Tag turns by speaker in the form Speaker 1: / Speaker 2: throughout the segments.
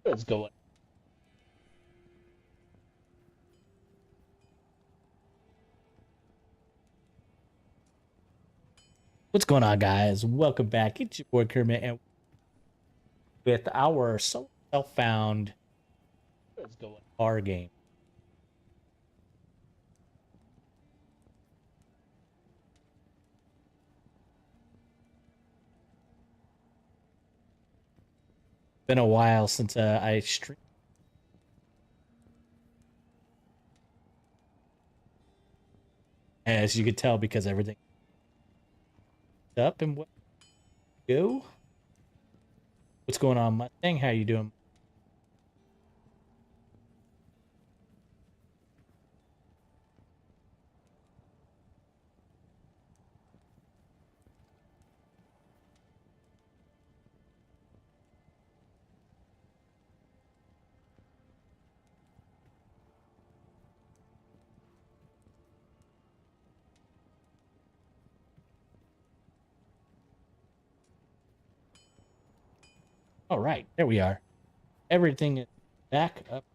Speaker 1: What's going? What's going on, guys? Welcome back. It's your boy Kermit, and with our self-found what's going our game. Been a while since I streamed. As you could tell, because everything up and what go. What's going on, Mustang? How you doing? All right, there we are. Everything is back up.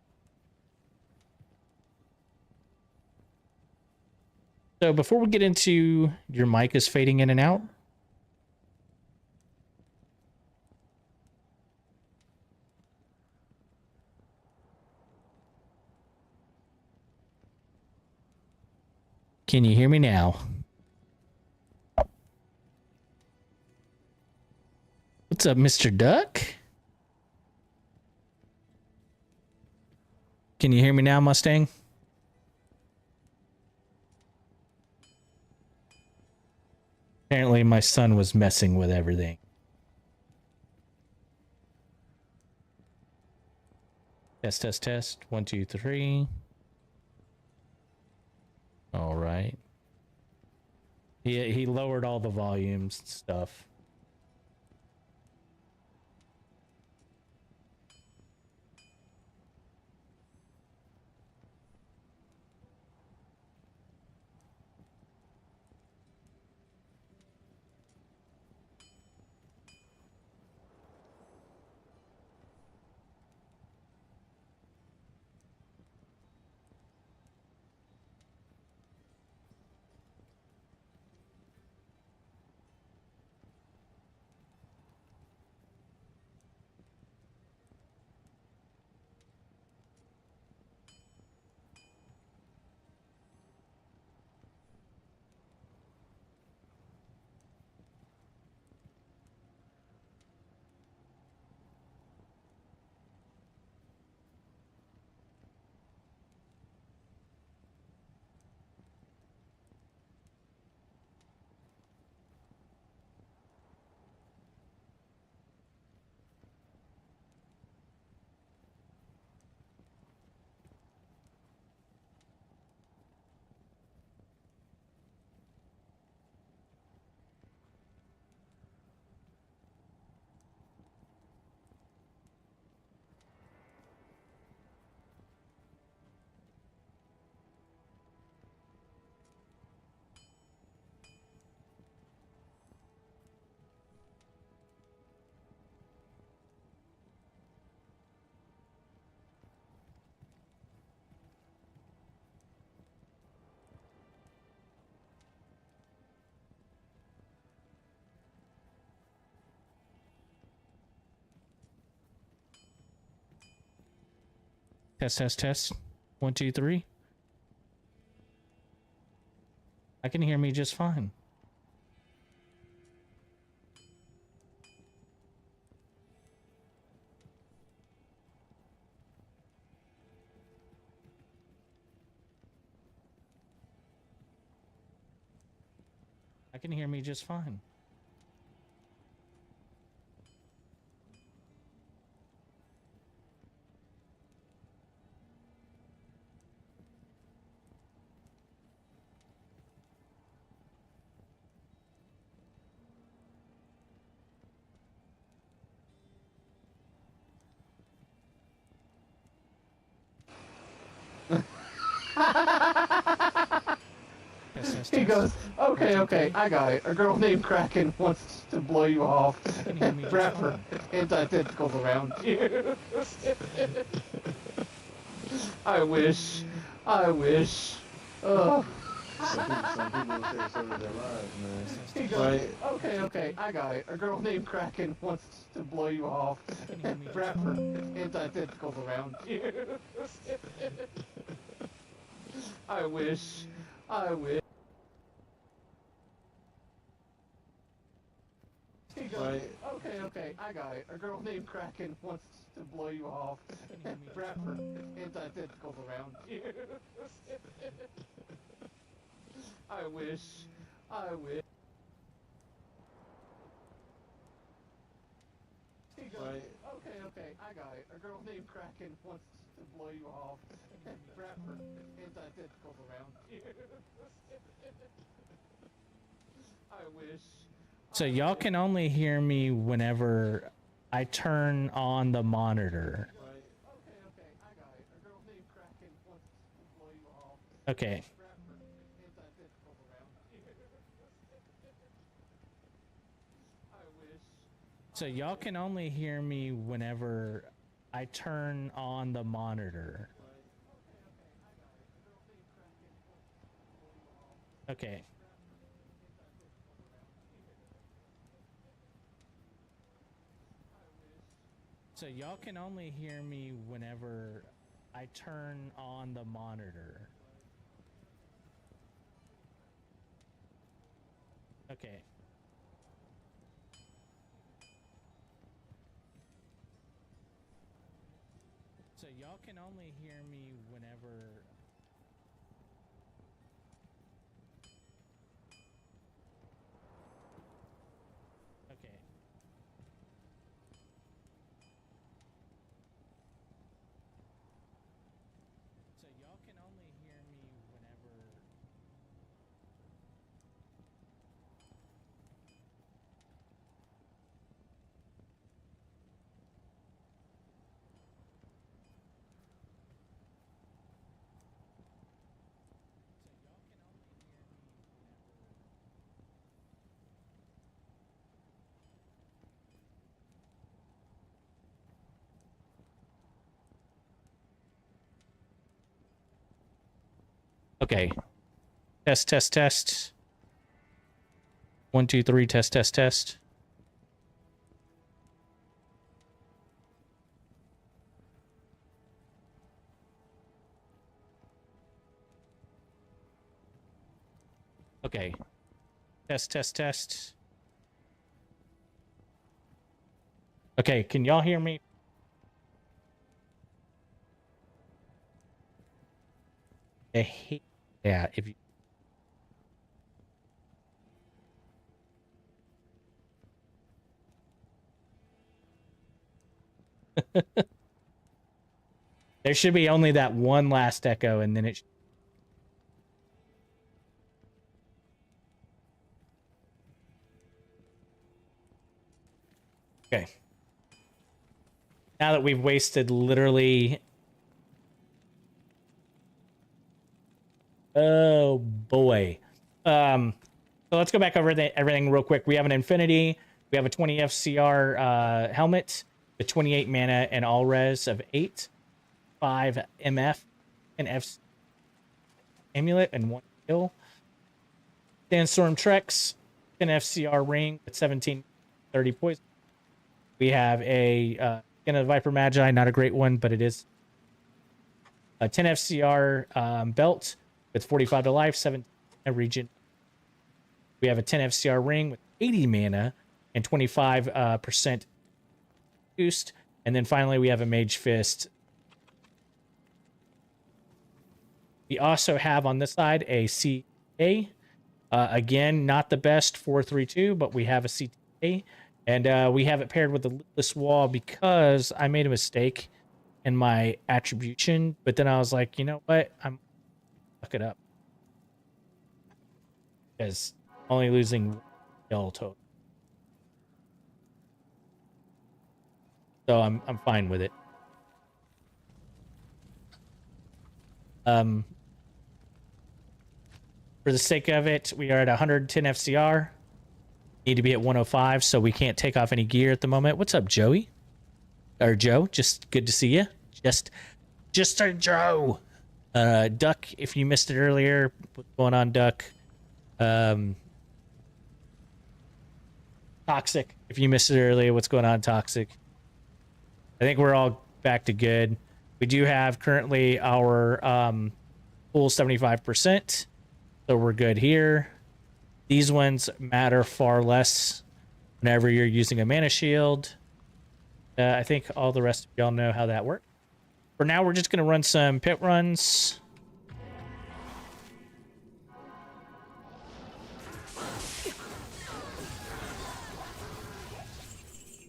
Speaker 1: So before we get into your mic is fading in and out. Can you hear me now? What's up, Mr. Duck? Can you hear me now, Mustang? Apparently my son was messing with everything. Test, test, test. 1, 2, 3. All right. He lowered all the volumes and stuff. Test, test, test. 1, 2, 3. I can hear me just fine. I can hear me just fine.
Speaker 2: He goes, okay, I got it. A girl named Kraken wants to blow you off and wrap her anti-tentacles around you. I wish. Oh.
Speaker 3: Some people will say so to their lives, man.
Speaker 2: He goes, okay, I got it. A girl named Kraken wants to blow you off and wrap her anti-tentacles around you. I wish. He goes, okay, I got it. A girl named Kraken wants to blow you off and wrap her anti-tentacles around you. I wish. He goes, okay, I got it. A girl named Kraken wants to blow you off and wrap her anti-tentacles around you. I wish.
Speaker 1: So y'all can only hear me whenever I turn on the monitor.
Speaker 2: Okay, I got it. A girl named Kraken wants to blow you off.
Speaker 1: Okay.
Speaker 2: Wrap her anti-tentacles around you. I wish.
Speaker 1: So y'all can only hear me whenever I turn on the monitor. Okay. So y'all can only hear me whenever I turn on the monitor. Okay. So y'all can only hear me whenever... Okay. So y'all can only hear me whenever... Okay. Test. 1, 2, 3, test. Okay. Test. Okay, can y'all hear me? I hate that if you... There should be only that one last echo, and then it... Okay. Now that we've wasted literally... Oh, boy. So let's go back over everything real quick. We have an Infinity. We have a 20 FCR helmet, the 28 mana and all res of 8, 5 MF, and F amulet, and 1 kill. Sandstorm Trex, an FCR ring with 17, 30 poison. We have a Skin of the Viper Magi, not a great one, but it is a 10 FCR belt with 45 to life, 7 region. We have a 10 FCR ring with 80 mana and 25% boost. And then finally, we have a Mage Fist. We also have on this side a CTA. Again, not the best 432, but we have a CTA. And we have it paired with the Lootless Wall because I made a mistake in my attribution. But then I was like, you know what? I'm fuck it up. Because only losing kill total. So I'm fine with it. For the sake of it, we are at 110 FCR. Need to be at 105, so we can't take off any gear at the moment. What's up, Joey? Or Joe? Just good to see you. Just a Joe. Duck, if you missed it earlier, what's going on, Duck? Toxic, if you missed it earlier, what's going on, Toxic? I think we're all back to good. We do have currently our pool 75%, so we're good here. These ones matter far less whenever you're using a mana shield. I think all the rest of y'all know how that works. For now, we're just going to run some pit runs.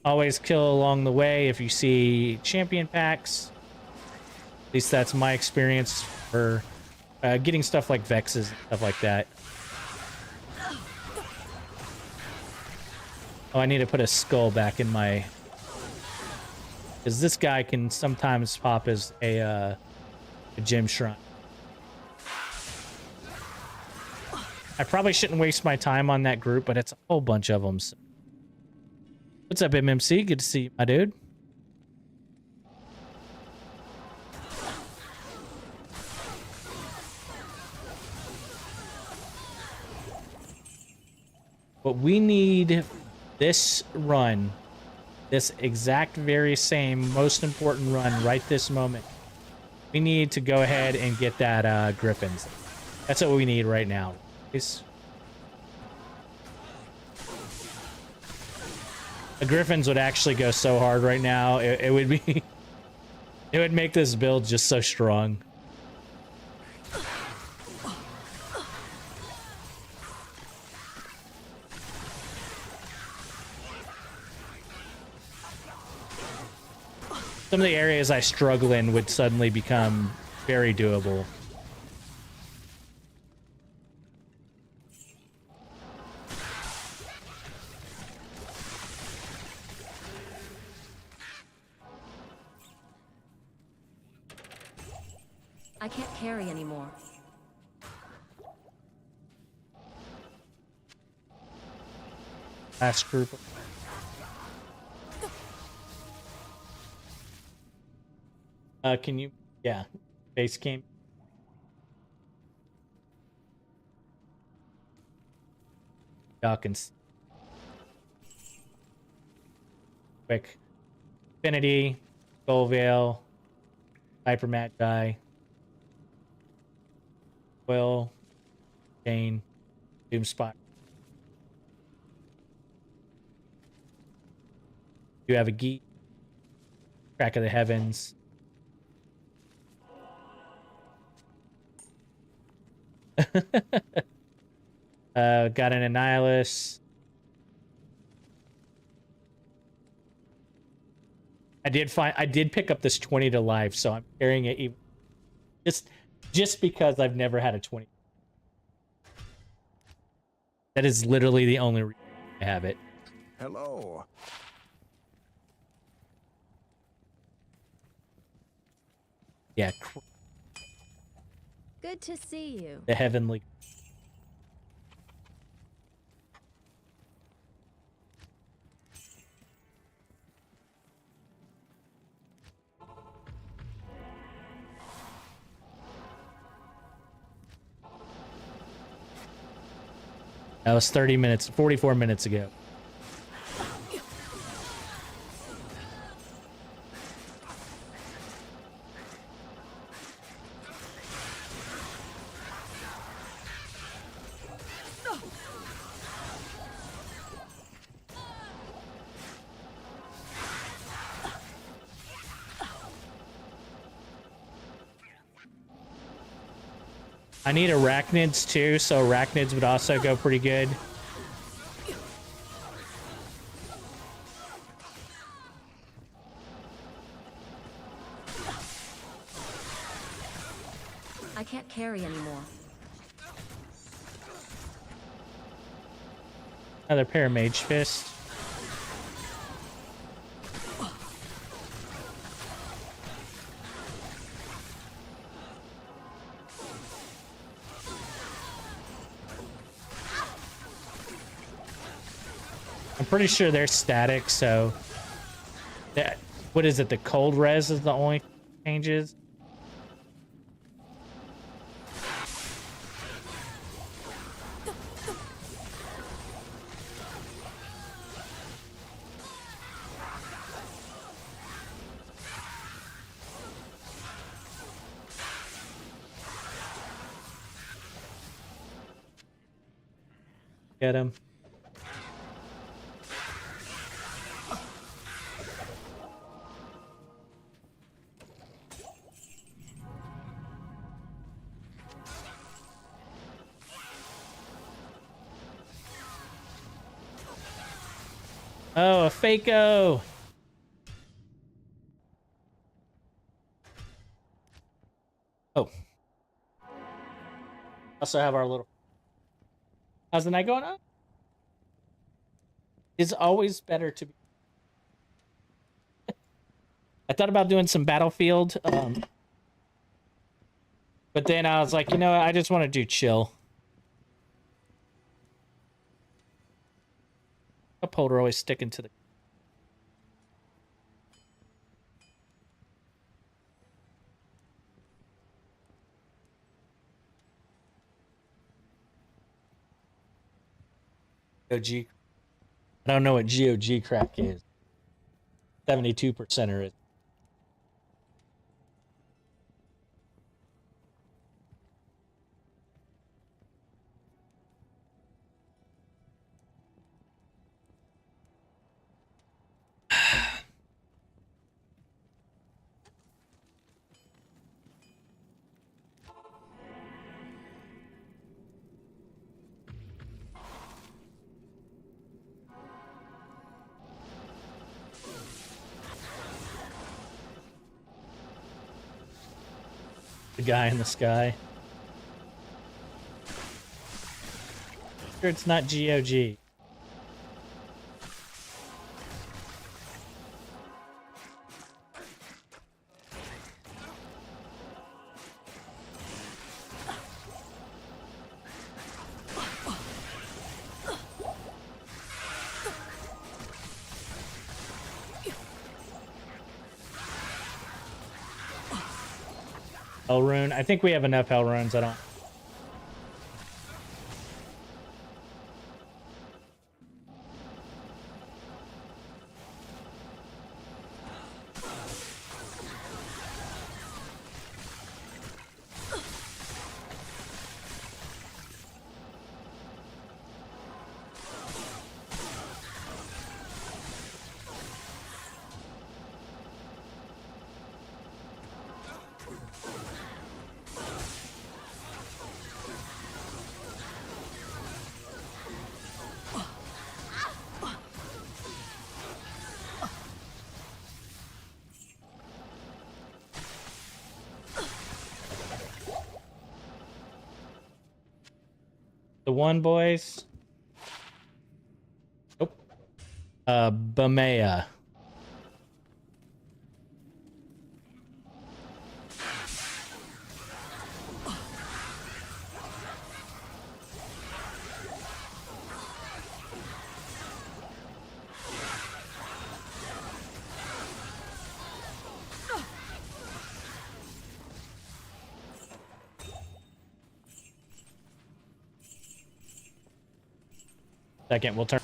Speaker 1: Always kill along the way if you see champion packs. At least that's my experience for getting stuff like Vexes and stuff like that. Oh, I need to put a skull back in my... Because this guy can sometimes pop as a gem shrine. I probably shouldn't waste my time on that group, but it's a whole bunch of them. So. What's up, MMC? Good to see you, my dude. But we need this run, this exact very same most important run right this moment. We need to go ahead and get that Griffins. That's what we need right now. The Griffins would actually go so hard right now. It would be... It would make this build just so strong. Some of the areas I struggle in would suddenly become very doable.
Speaker 4: I can't carry anymore.
Speaker 1: Last group. Can you... Yeah. Base camp. Y'all can see. Quick. Infinity. Skull Veil. Hyper Magi. Will. Jane. Doom Spot. You have a Geek. Crack of the Heavens. Got an Annihilus. I did pick up this 20 to life, so I'm carrying it even just because I've never had a 20. That is literally the only reason I have it.
Speaker 5: Hello.
Speaker 1: Yeah.
Speaker 4: Good to see you.
Speaker 1: The heavenly. That was 44 minutes ago. I need arachnids too, so arachnids would also go pretty good.
Speaker 4: I can't carry anymore.
Speaker 1: Another Paramage Fist. I'm pretty sure they're static, so that, what is it? The cold res is the only changes. Get him. Oh, a Fako. Oh. Also have our little. How's the night going on? It's always better to be. I thought about doing some Battlefield, but then I was like, you know what? I just want to do chill. Upholder always sticking to the. GOG. I don't know what GOG crack is. 72%er is. The guy in the sky. Sure, it's not GOG. Hell rune. I think we have enough hell runes. I don't. The one, boys. Oh. Bamea. Second, we'll turn.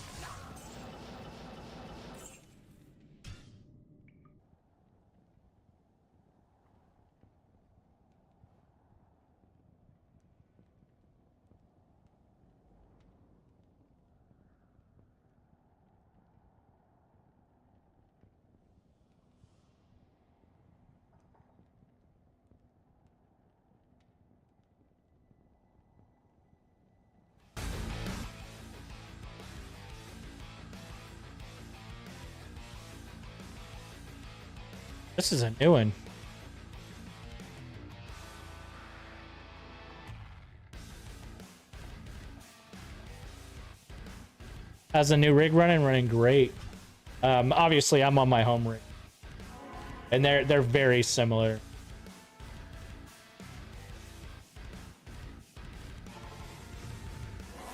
Speaker 1: This is a new one. How's the new rig running? Running great. Obviously, I'm on my home rig, and they're very similar.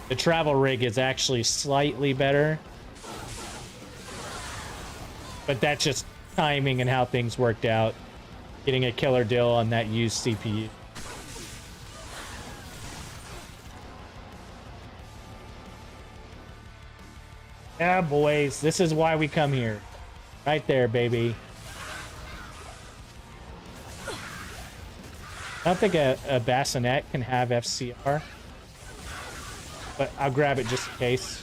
Speaker 1: The travel rig is actually slightly better, But that's just timing and how things worked out. Getting a killer deal on that used CPU. Yeah, boys, this is why we come here. Right there, baby. I don't think a bassinet can have FCR, but I'll grab it just in case.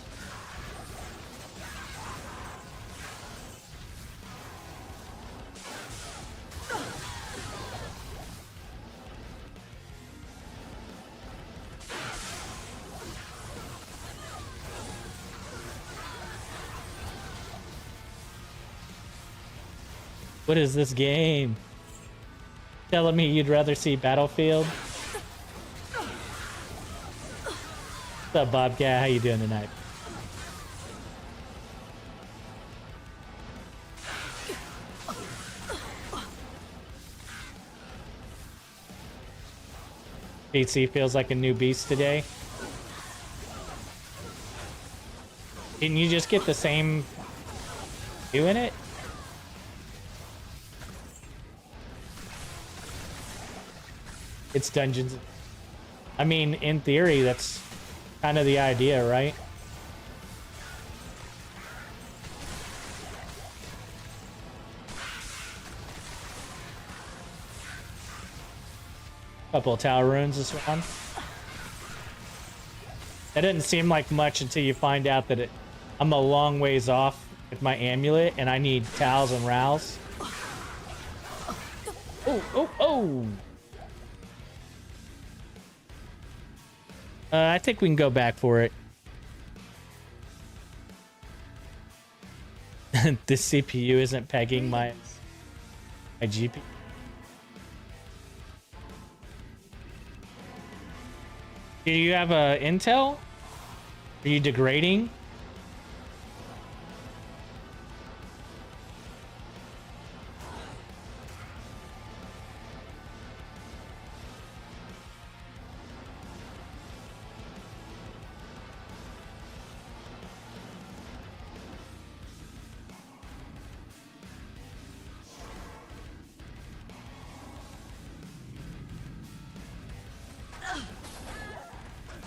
Speaker 1: What is this game? Telling me you'd rather see Battlefield? What's up, Bobcat? How you doing tonight? PC feels like a new beast today. Didn't you just get the same view in it? It's dungeons. I mean, in theory, that's kind of the idea, right? Couple of tower runes this round. That didn't seem like much until you find out that I'm a long ways off with my amulet, and I need towels and rows. Oh, oh, oh! I think we can go back for it. This CPU isn't pegging my GPU. Do you have a Intel? Are you degrading?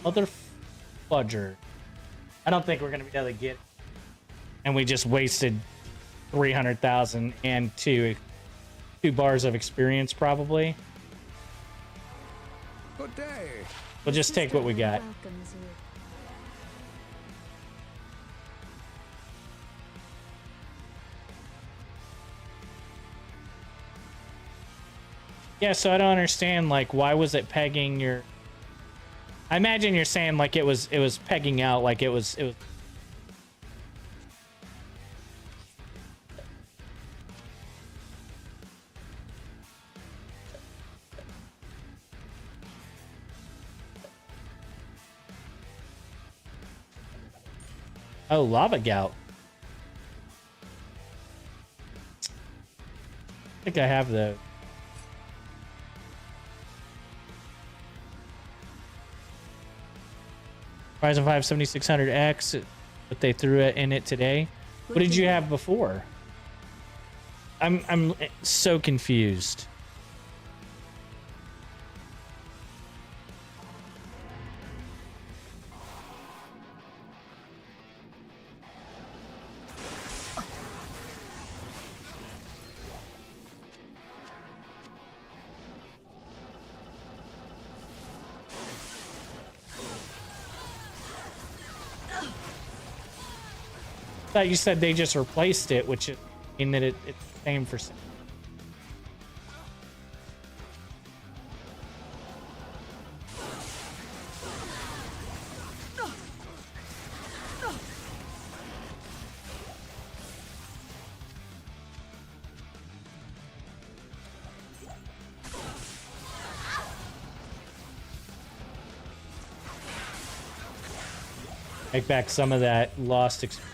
Speaker 1: Mother fudger. I don't think we're gonna be able to get, and we just wasted 300,000 and two bars of experience probably.
Speaker 5: Good day.
Speaker 1: We'll just take what we got.
Speaker 4: Welcomes you.
Speaker 1: Yeah, so I don't understand, like, why was it pegging your... I imagine you're saying like it was pegging out, like it was Oh, lava gout. I think I have the Ryzen 5 7600X, but they threw it in it today. What did you have before? I'm so confused. I thought you said they just replaced it, which is mean that it's the same for. Take back some of that lost experience.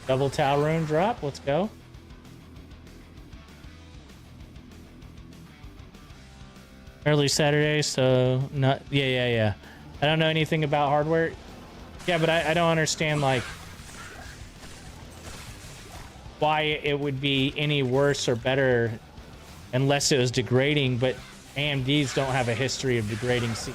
Speaker 1: Double Tau rune drop. Let's go. Early Saturday, so not yeah. I don't know anything about hardware. Yeah, but I don't understand like why it would be any worse or better unless it was degrading, but AMDs don't have a history of degrading C.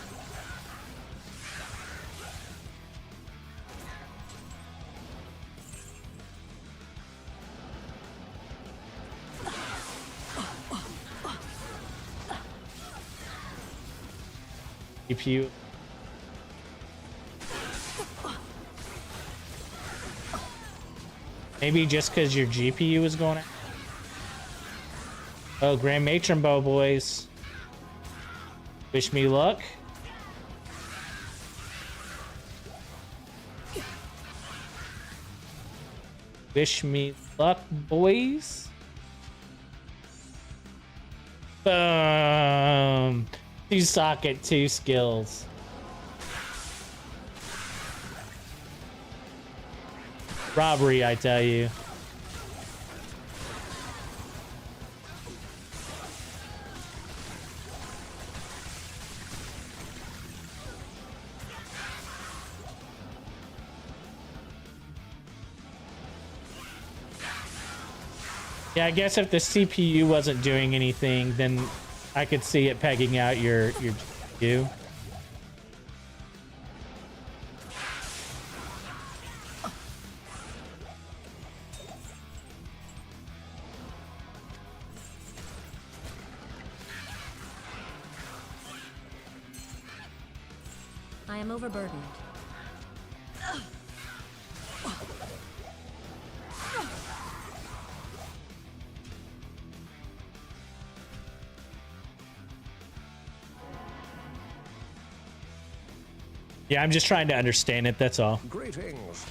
Speaker 1: GPU. Maybe just because your GPU is going out. Oh, Grand Matron Bow, boys. Wish me luck. Wish me luck, boys. Boom. 2 socket, 2 skills. Robbery, I tell you. Yeah, I guess if the CPU wasn't doing anything, then I could see it pegging out your GPU.
Speaker 4: I am overburdened.
Speaker 1: Yeah, I'm just trying to understand it, that's all.
Speaker 5: Greetings.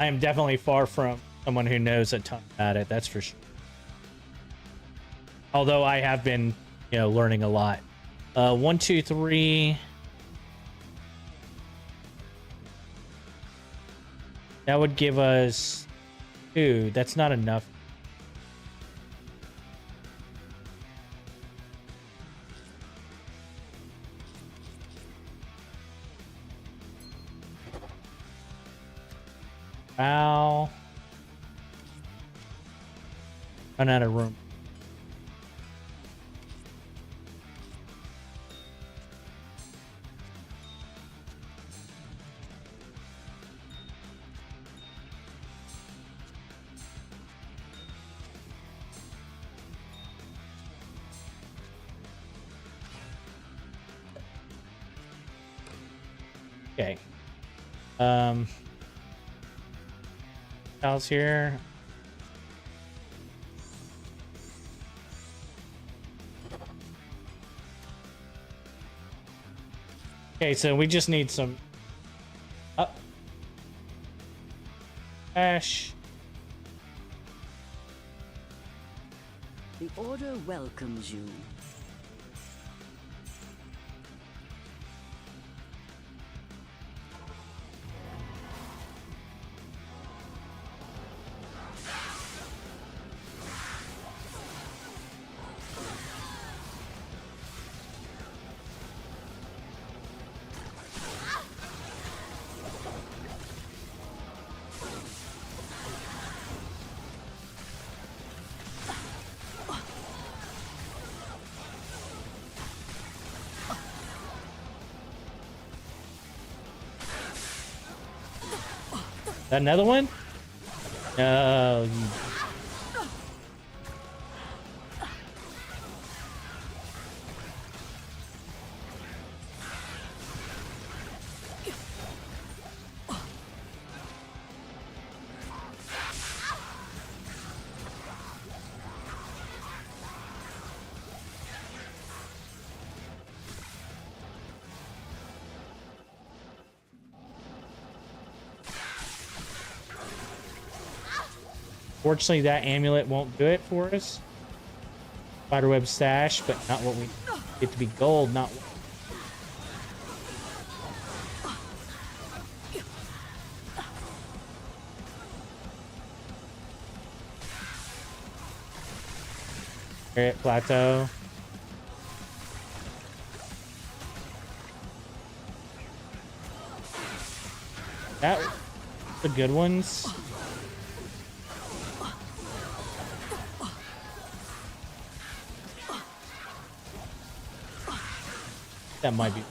Speaker 1: I am definitely far from someone who knows a ton about it, that's for sure. Although I have been, you know, learning a lot. 1, 2, 3. That would give us 2. That's not enough. Ow. Run out of room. Okay. Else here. Okay, so we just need some ash.
Speaker 6: The Order welcomes you.
Speaker 1: Another one? No. Fortunately, that amulet won't do it for us. Spiderweb stash, but not what we get to be gold, not. Plateau. The good ones. That might be.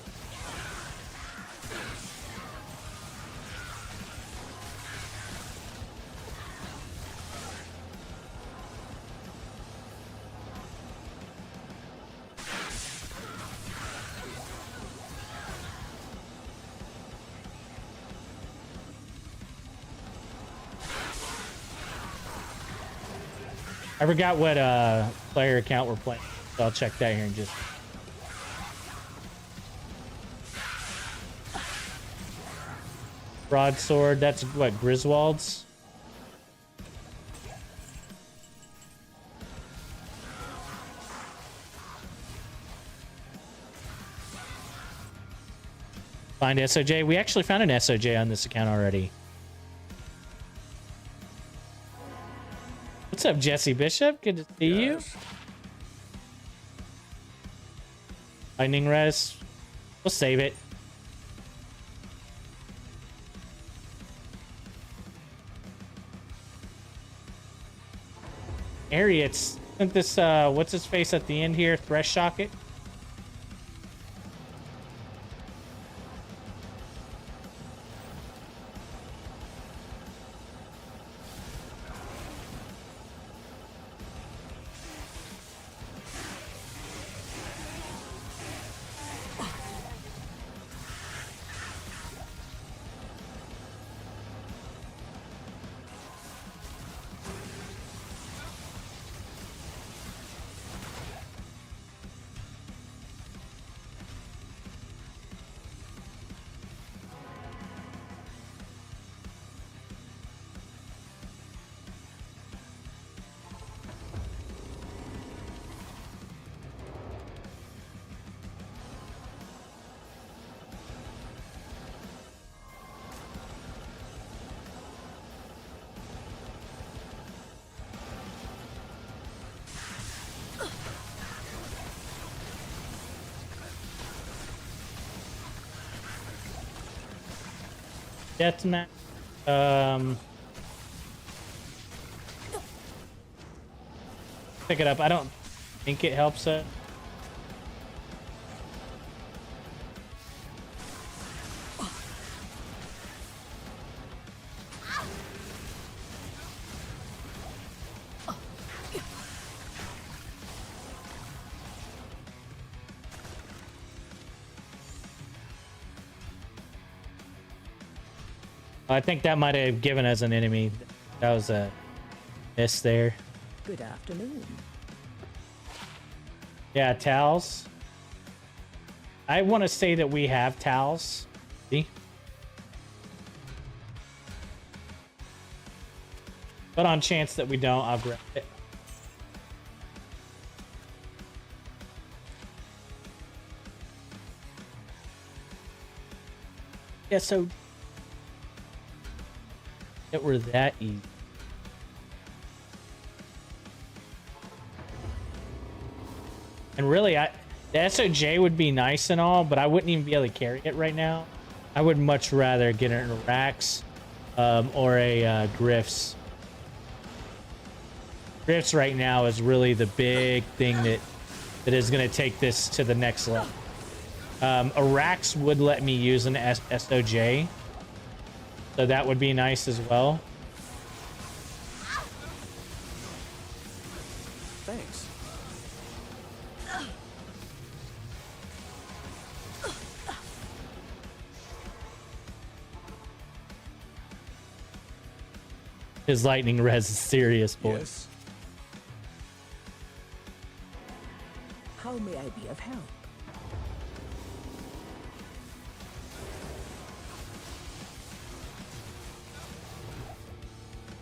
Speaker 1: I forgot what player account we're playing, so I'll check that here in just. Broadsword, that's what, Griswold's? Find SOJ. We actually found an SOJ on this account already. What's up, Jesse Bishop? Good to see you. Lightning res. We'll save it. Ariats. Isn't this, what's his face at the end here? Thresh Shocket? Deathmatch. Pick it up. I don't think it helps it. I think that might have given us an enemy. That was a miss there.
Speaker 6: Good afternoon.
Speaker 1: Yeah, towels. I want to say that we have towels. See? But on chance that we don't, I'll grab it. Yeah, so it were that easy. And really, the SOJ would be nice and all, but I wouldn't even be able to carry it right now. I would much rather get it in a Rax or a Griff's. Griff's right now is really the big thing that is going to take this to the next level. A Rax would let me use an SOJ, so that would be nice as well.
Speaker 5: Thanks.
Speaker 1: His lightning res is serious, boy.
Speaker 5: Yes.
Speaker 6: How may I be of help?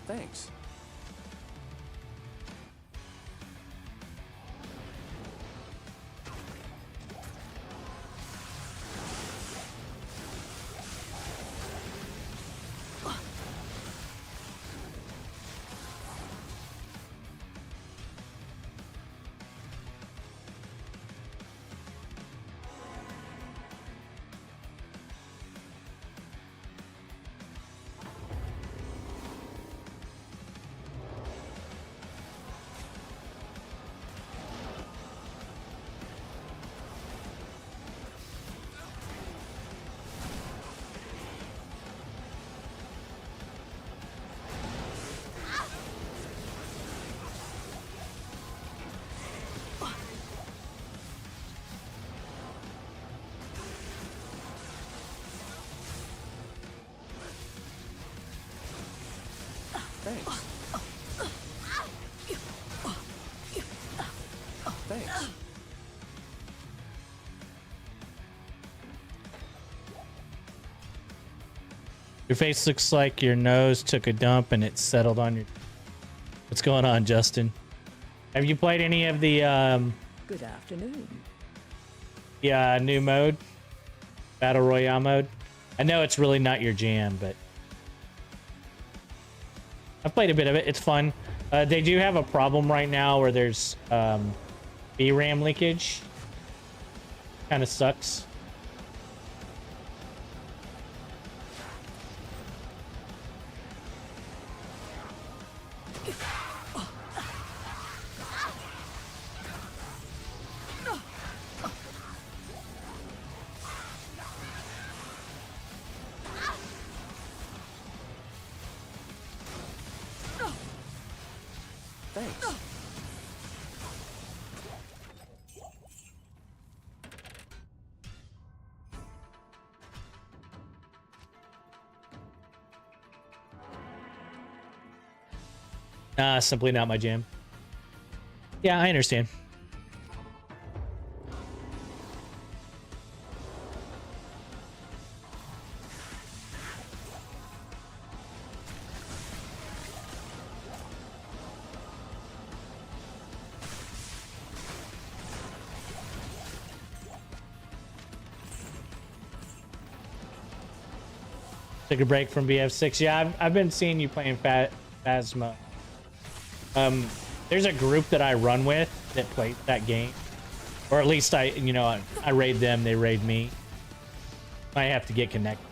Speaker 5: Thanks.
Speaker 6: Thanks. Thanks.
Speaker 1: Your face looks like your nose took a dump and it settled on your... What's going on, Justin? Have you played any of the
Speaker 6: Good afternoon.
Speaker 1: new mode? Battle Royale mode? I know it's really not your jam, but... I've played a bit of it. It's fun. They do have a problem right now where there's VRAM leakage. Kind of sucks.
Speaker 6: Thanks.
Speaker 1: Simply not my jam. Yeah, I understand. Took a break from BF6. Yeah, I've been seeing you playing Phasma. There's a group that I run with that plays that game, or at least I raid them, they raid me. I have to get connected.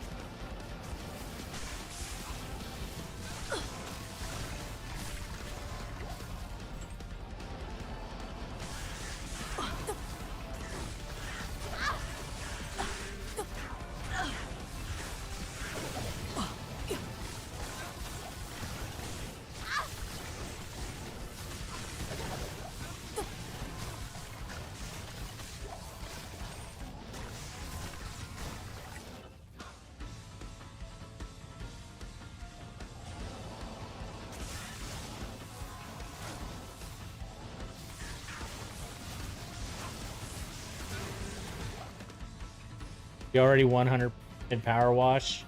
Speaker 1: You already 100 in Power Wash.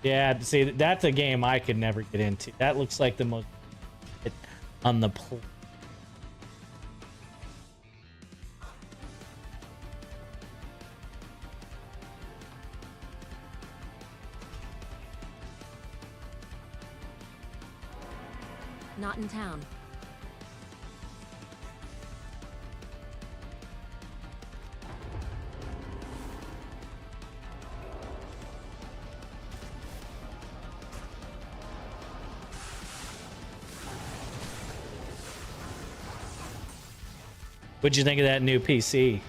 Speaker 1: Yeah, see, that's a game I could never get into. That looks like the most on the play.
Speaker 4: Not in town.
Speaker 1: What'd you think of that new PC?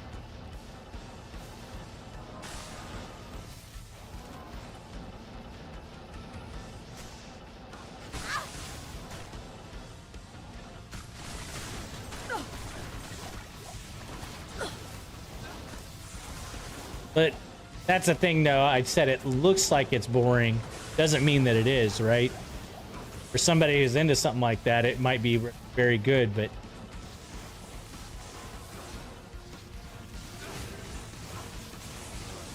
Speaker 1: But that's the thing, though. I said it looks like it's boring. Doesn't mean that it is, right? For somebody who's into something like that, it might be very good, but...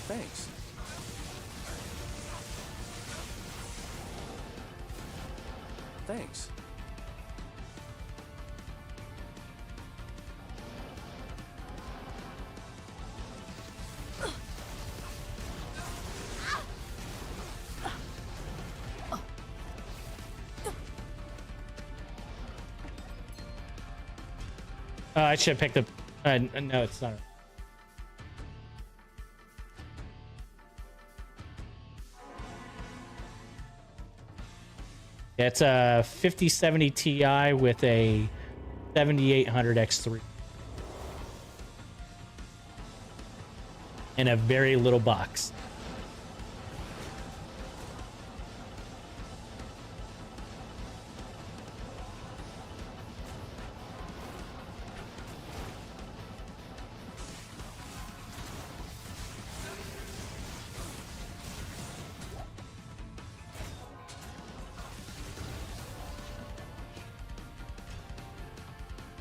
Speaker 6: Thanks. Thanks.
Speaker 1: I should have picked up... no, it's not. Yeah, it's a 5070 Ti with a 7800 X3. In a very little box.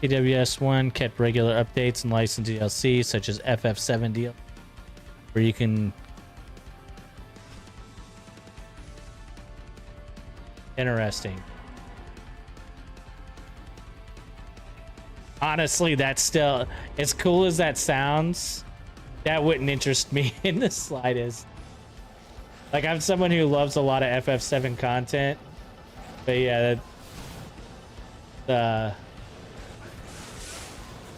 Speaker 1: AWS 1 kept regular updates and licensed DLC such as FF7 deal, where you can. Interesting. Honestly, that's still, as cool as that sounds, that wouldn't interest me in the slightest. Like, I'm someone who loves a lot of FF7 content, but yeah,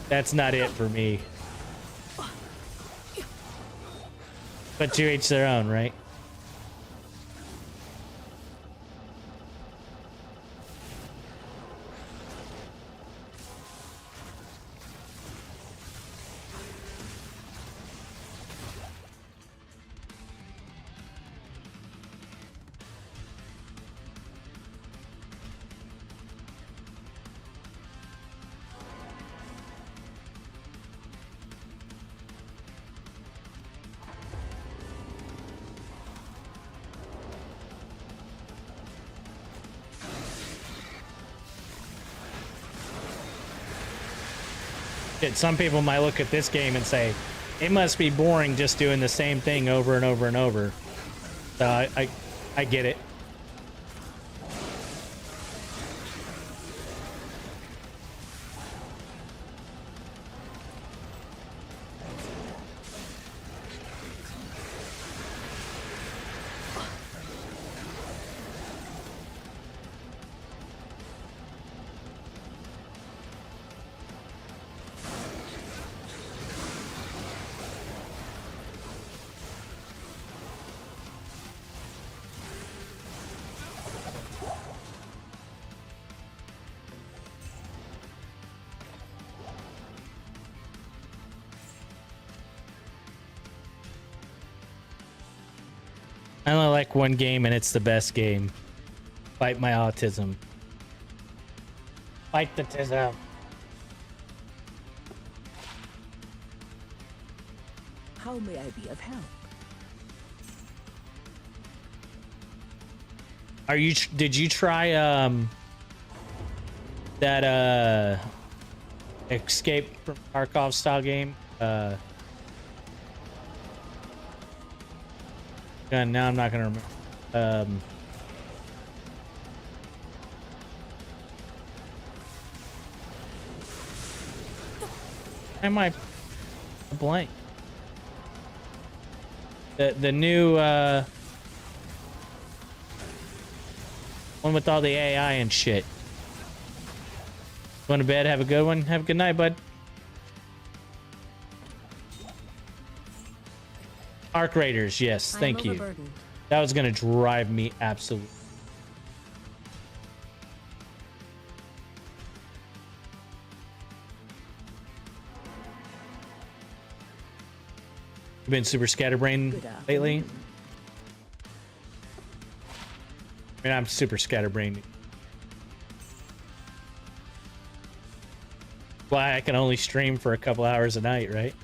Speaker 1: that's not it for me. But to each their own, right? Some people might look at this game and say, it must be boring just doing the same thing over and over and over. So I get it. I only like one game and it's the best game. Fight my autism. Fight the tism.
Speaker 6: How may I be of help?
Speaker 1: Are you? Did you try that Escape from Tarkov style game? Now I'm not gonna remember. Am I blank? The new one with all the AI and shit. Going to bed. Have a good one. Have a good night, bud. Arc Raiders, yes, thank you. That was gonna drive me absolutely. You've been super scatterbrained lately. I mean, I'm super scatterbrained. Why I can only stream for a couple hours a night, right?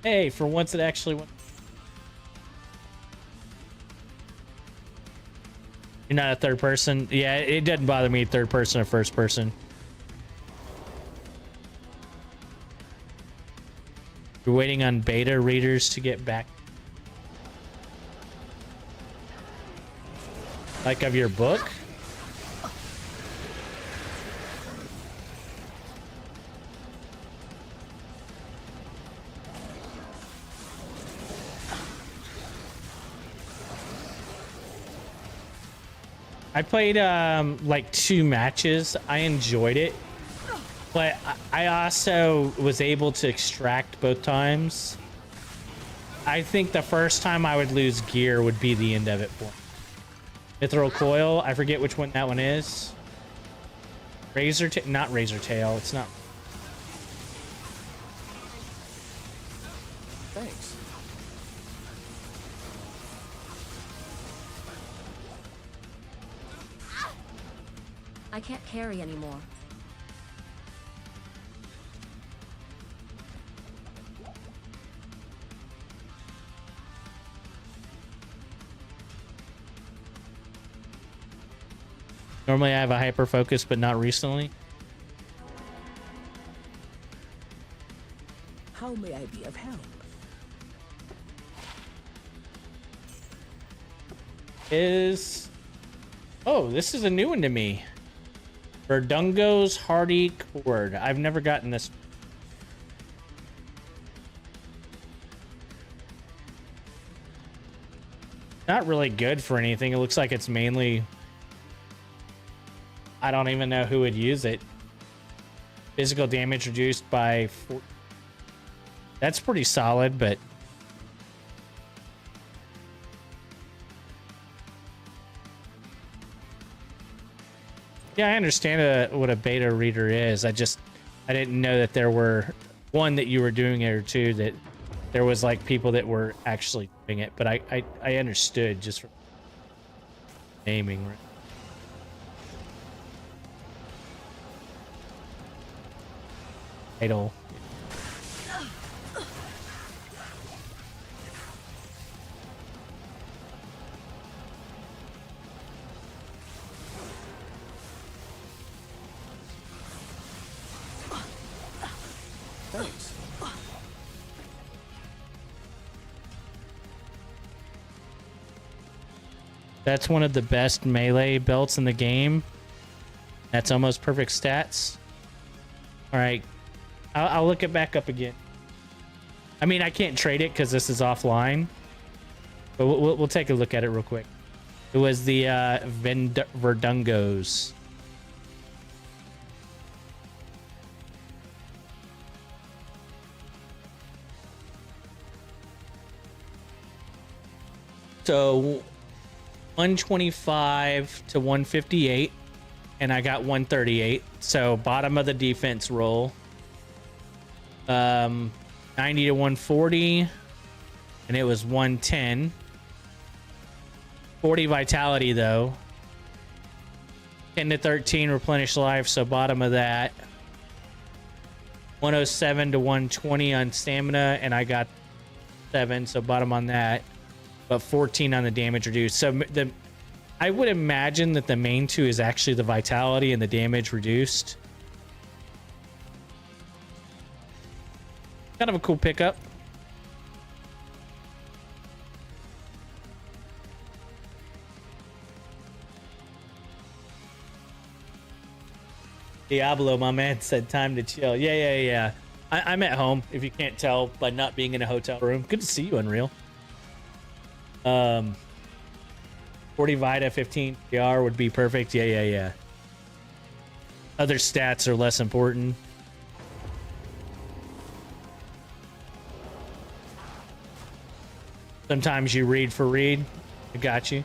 Speaker 1: Hey, for once it actually went. You're not a third person? Yeah, it doesn't bother me third person or first person. You're waiting on beta readers to get back. Like of your book? I played like 2 matches. I enjoyed it, but I also was able to extract both times. I think the first time I would lose gear would be the end of it for me. Mithril Coil, I forget which one that one is. Not Razor Tail, it's not.
Speaker 6: Thanks.
Speaker 4: I can't carry anymore.
Speaker 1: Normally I have a hyper focus, but not recently.
Speaker 6: How may I be of help?
Speaker 1: Oh, this is a new one to me. Verdungo's Hardy Cord. I've never gotten this. Not really good for anything. It looks like it's mainly... I don't even know who would use it. Physical damage reduced by 4. That's pretty solid, but... Yeah, I understand what a beta reader is. I didn't know that there were, one, that you were doing it, or two, that there was like people that were actually doing it. But I understood just from naming, right? Idle.
Speaker 6: Thanks.
Speaker 1: That's one of the best melee belts in the game. That's almost perfect stats. All right, I'll look it back up again. I mean, I can't trade it because this is offline, but we'll take a look at it real quick. It was the Verdungos. So 125 to 158, and I got 138. So bottom of the defense roll. 90 to 140, and it was 110. 40 vitality though. 10 to 13 replenish life, so bottom of that. 107 to 120 on stamina, and I got 7, so bottom on that. But 14 on the damage reduced. So I would imagine that the main two is actually the vitality and the damage reduced. Kind of a cool pickup. Diablo, my man said time to chill. Yeah. I'm at home, if you can't tell by not being in a hotel room. Good to see you, Unreal. 40 Vita, 15 PR would be perfect. Yeah. Other stats are less important. Sometimes you read for read. I got you.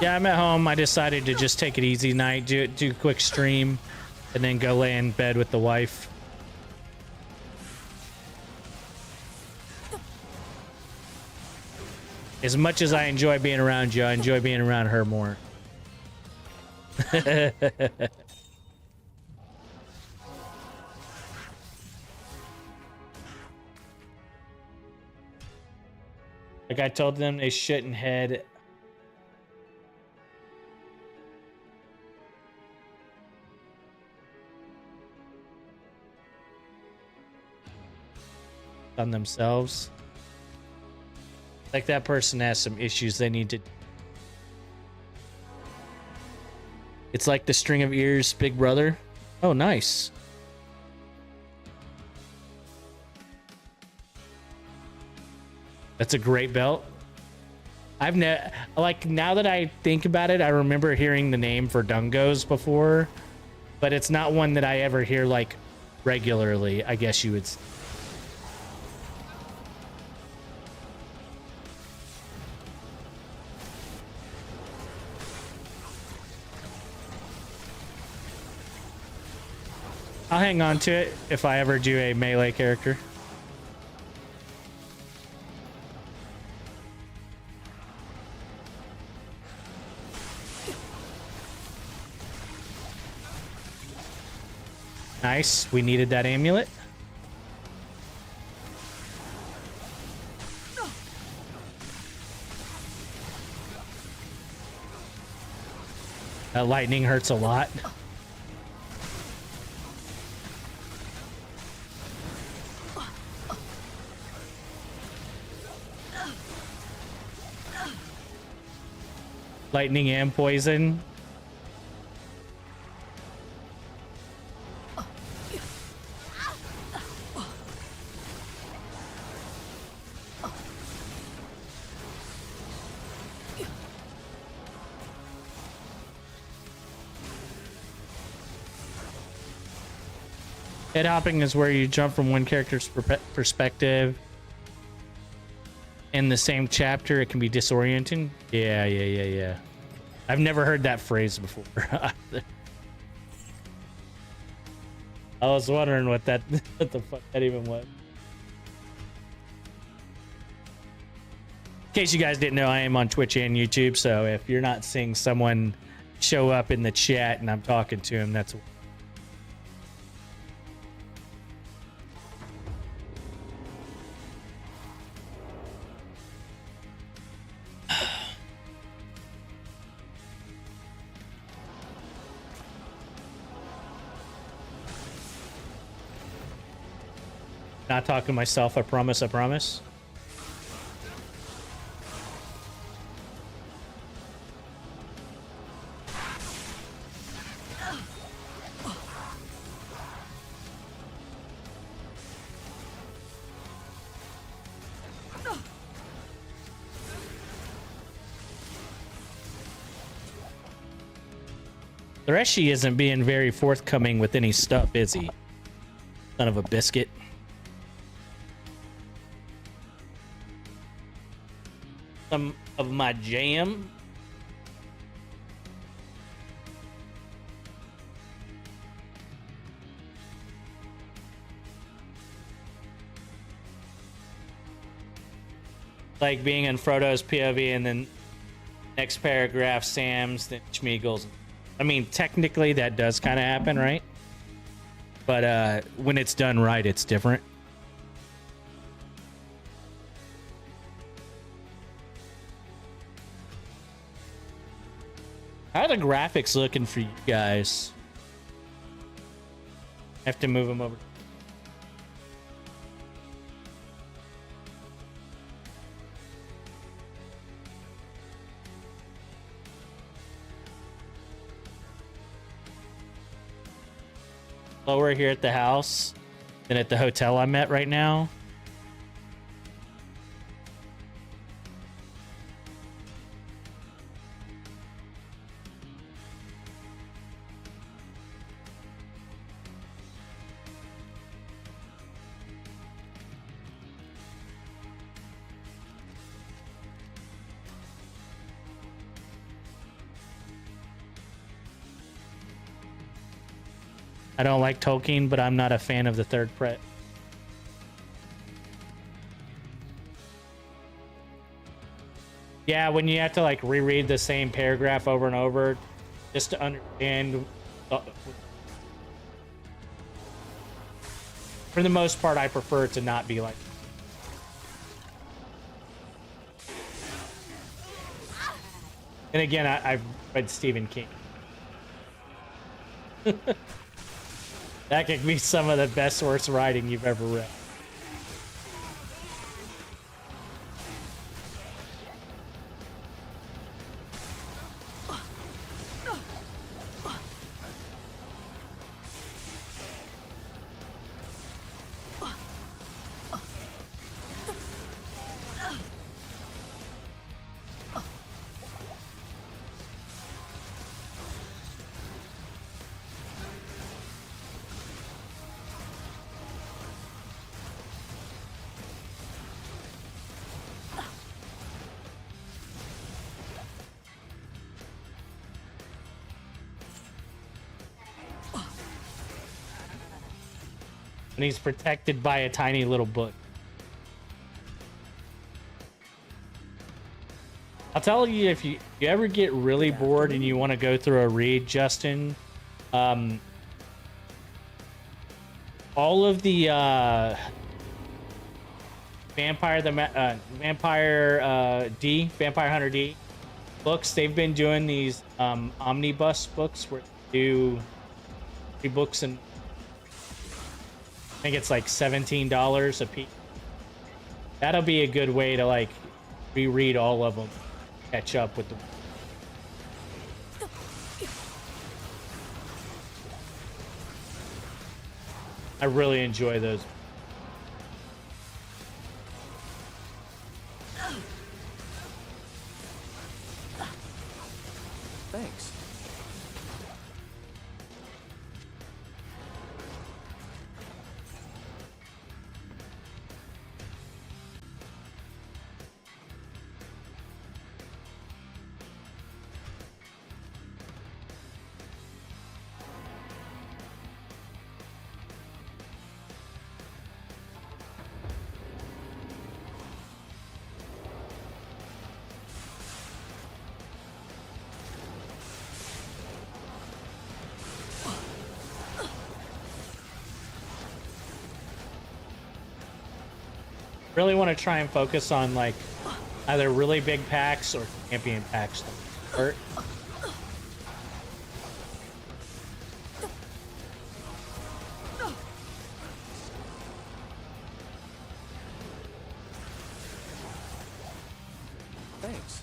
Speaker 1: Yeah, I'm at home. I decided to just take it easy tonight, do a quick stream, and then go lay in bed with the wife. As much as I enjoy being around you, I enjoy being around her more. Like I told them, they shouldn't head on themselves. Like that person has some issues they need to... It's like the string of ears, Big Brother. Oh, nice. That's a great belt. Like, now that I think about it, I remember hearing the name for Dungos before, but it's not one that I ever hear like regularly, I guess you would say. I'll hang on to it if I ever do a melee character. Nice. We needed that amulet. Lightning hurts a lot. Lightning and poison. Head hopping is where you jump from one character's perspective. In the same chapter, it can be disorienting. Yeah. I've never heard that phrase before. I was wondering what the fuck that even was. In case you guys didn't know, I am on Twitch and YouTube, so if you're not seeing someone show up in the chat and I'm talking to him, that's not talking to myself. I promise. Threshy isn't being very forthcoming with any stuff, is he? Son of a biscuit. Some of my jam. Like being in Frodo's POV and then next paragraph Sam's, then Schmeagol's. I mean, technically that does kind of happen, right? But when it's done right, it's different. How are the graphics looking for you guys? I have to move them over. Lower here at the house than at the hotel I'm at right now. I don't like Tolkien, but I'm not a fan of the third print. Yeah, when you have to like reread the same paragraph over and over just to understand. For the most part, I prefer to not be like. And again, I've read Stephen King. That could be some of the best, worst writing you've ever read. And he's protected by a tiny little book. I'll tell you, if you ever get really bored and you want to go through a read, Justin, all of the Vampire Hunter D books. They've been doing these omnibus books where they do 3 books, and I think it's like $17 a piece. That'll be a good way to like reread all of them, catch up with them. I really enjoy those.
Speaker 6: Thanks.
Speaker 1: Really want to try and focus on like either really big packs or champion packs. Or
Speaker 6: Thanks.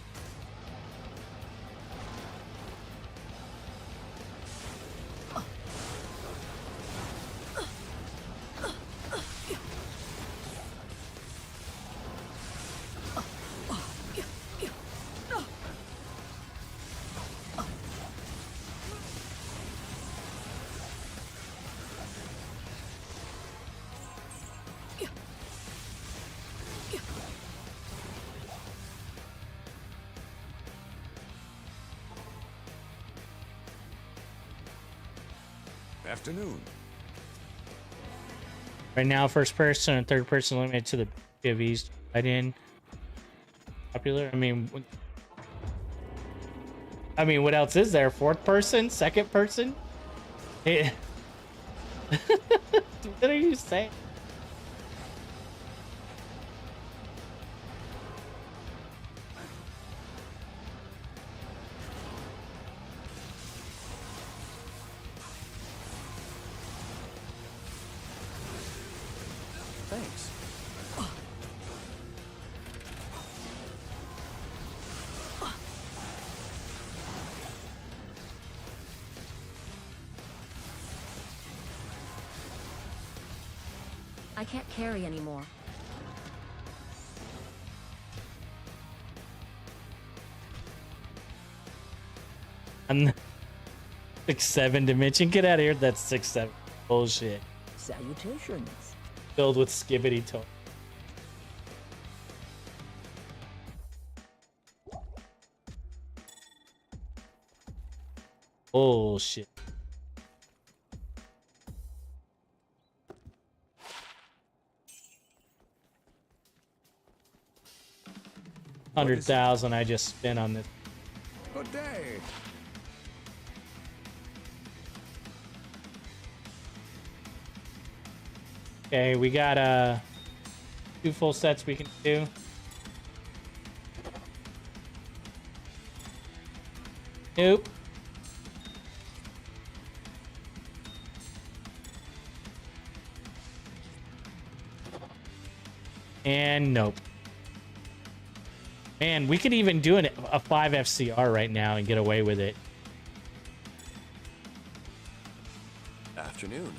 Speaker 5: Afternoon.
Speaker 1: right now, first person and third person limited to the POVs. Right in popular. What else is there? Fourth person, second person. Eh. What are you saying?
Speaker 6: Thanks.
Speaker 4: I can't carry anymore.
Speaker 1: I'm 6'7" dimension. Get out of here. That's 6'7". Bullshit.
Speaker 6: Salutations.
Speaker 1: Filled with skibbity toy. Bullshit. $100,000 I just spent on this.
Speaker 5: Good day.
Speaker 1: Okay, we got 2 full sets we can do. Nope. And nope. Man, we could even do a 5 FCR right now and get away with it.
Speaker 5: Afternoon.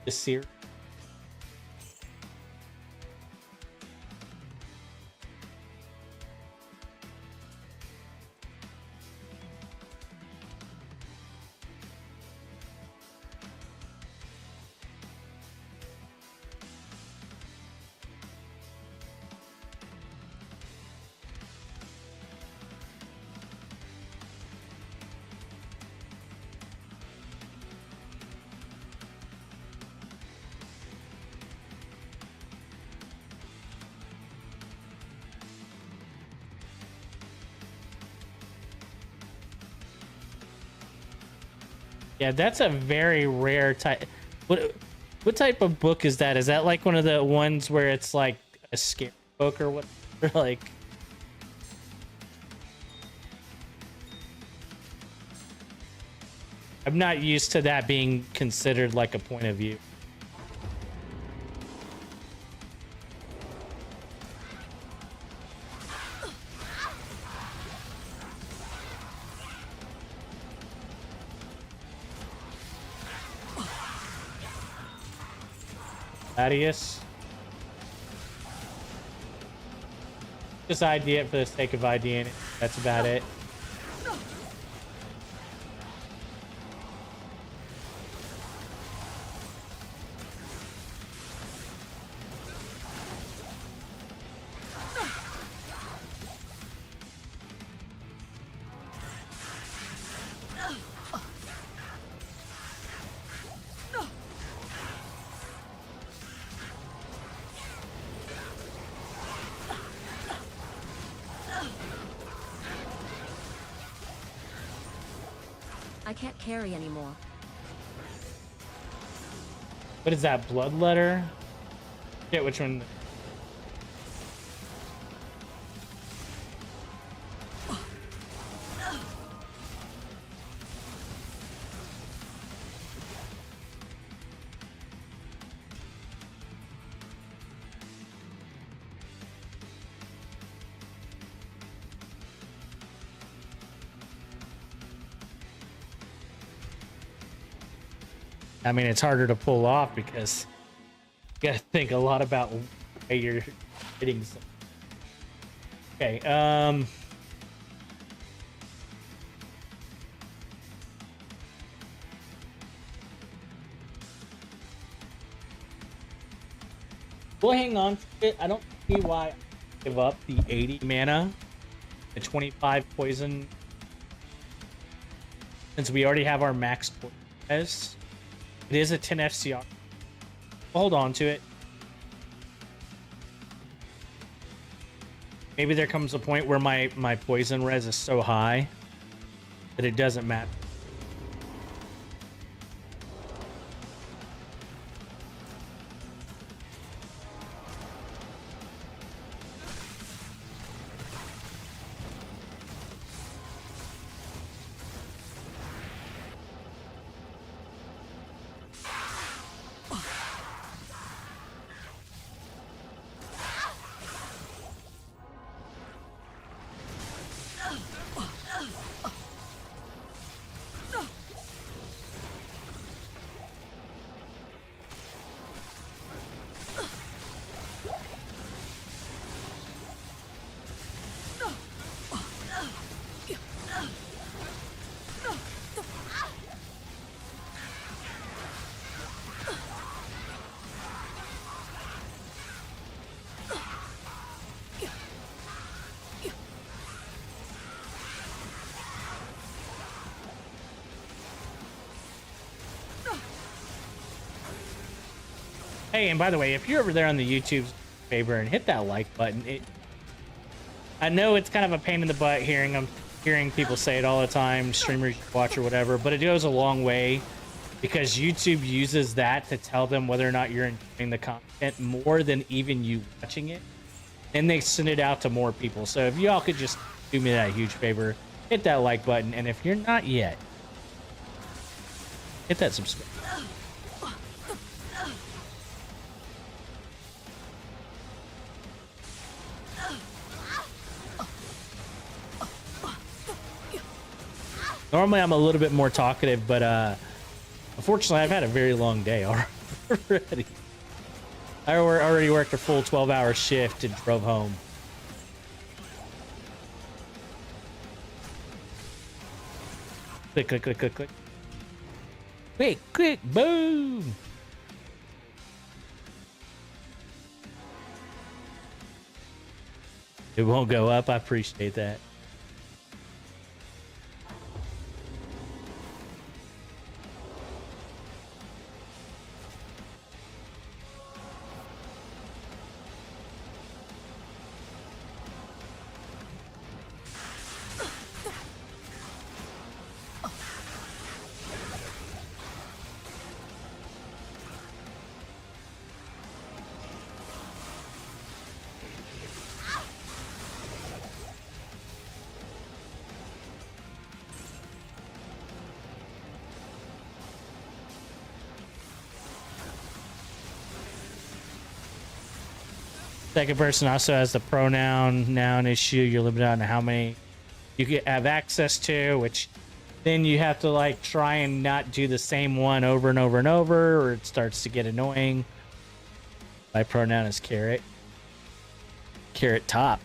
Speaker 1: The series. Yeah, that's a very rare type. What type of book is that? Is that like one of the ones where it's like a scary book or what? Like, I'm not used to that being considered like a point of view. Thaddeus. Just ID it for the sake of IDing it. That's about it.
Speaker 4: I can't carry anymore.
Speaker 1: What is that? Bloodletter? Yeah, which one? I mean, it's harder to pull off because you gotta think a lot about where you're hitting something. Okay, we'll hang on to it. I don't see why I give up the 80 mana, the 25 poison, since we already have our max poison. It is a 10 FCR. Hold on to it. Maybe there comes a point where my poison res is so high that it doesn't matter. Hey, and by the way, if you're over there on the YouTube favor and hit that like button, I know it's kind of a pain in the butt hearing people say it all the time, streamers watch or whatever, but it goes a long way because YouTube uses that to tell them whether or not you're enjoying the content more than even you watching it. And they send it out to more people. So if y'all could just do me that huge favor, hit that like button, and if you're not yet, hit that subscribe. Normally I'm a little bit more talkative, but unfortunately I've had a very long day already. I already worked a full 12-hour shift and drove home. Click, click, click, click, click. Quick, quick, boom! It won't go up. I appreciate that. Second person also has the pronoun noun issue. You're limited on how many you can have access to, which then you have to like try and not do the same one over and over and over, or it starts to get annoying. My pronoun is carrot. Carrot top.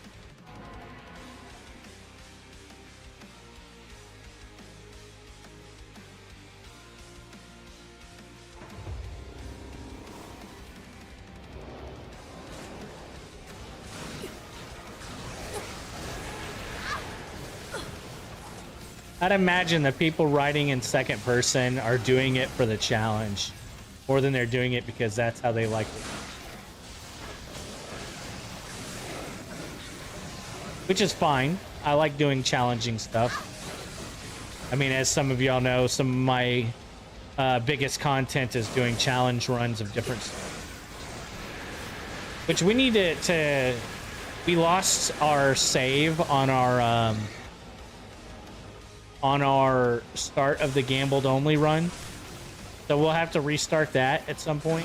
Speaker 1: I'd imagine the people writing in second person are doing it for the challenge more than they're doing it because that's how they like it. Which is fine. I like doing challenging stuff. I mean, as some of y'all know, some of my biggest content is doing challenge runs of different stuff. Which we need to we lost our save on our start of the gambled only run, so we'll have to restart that at some point.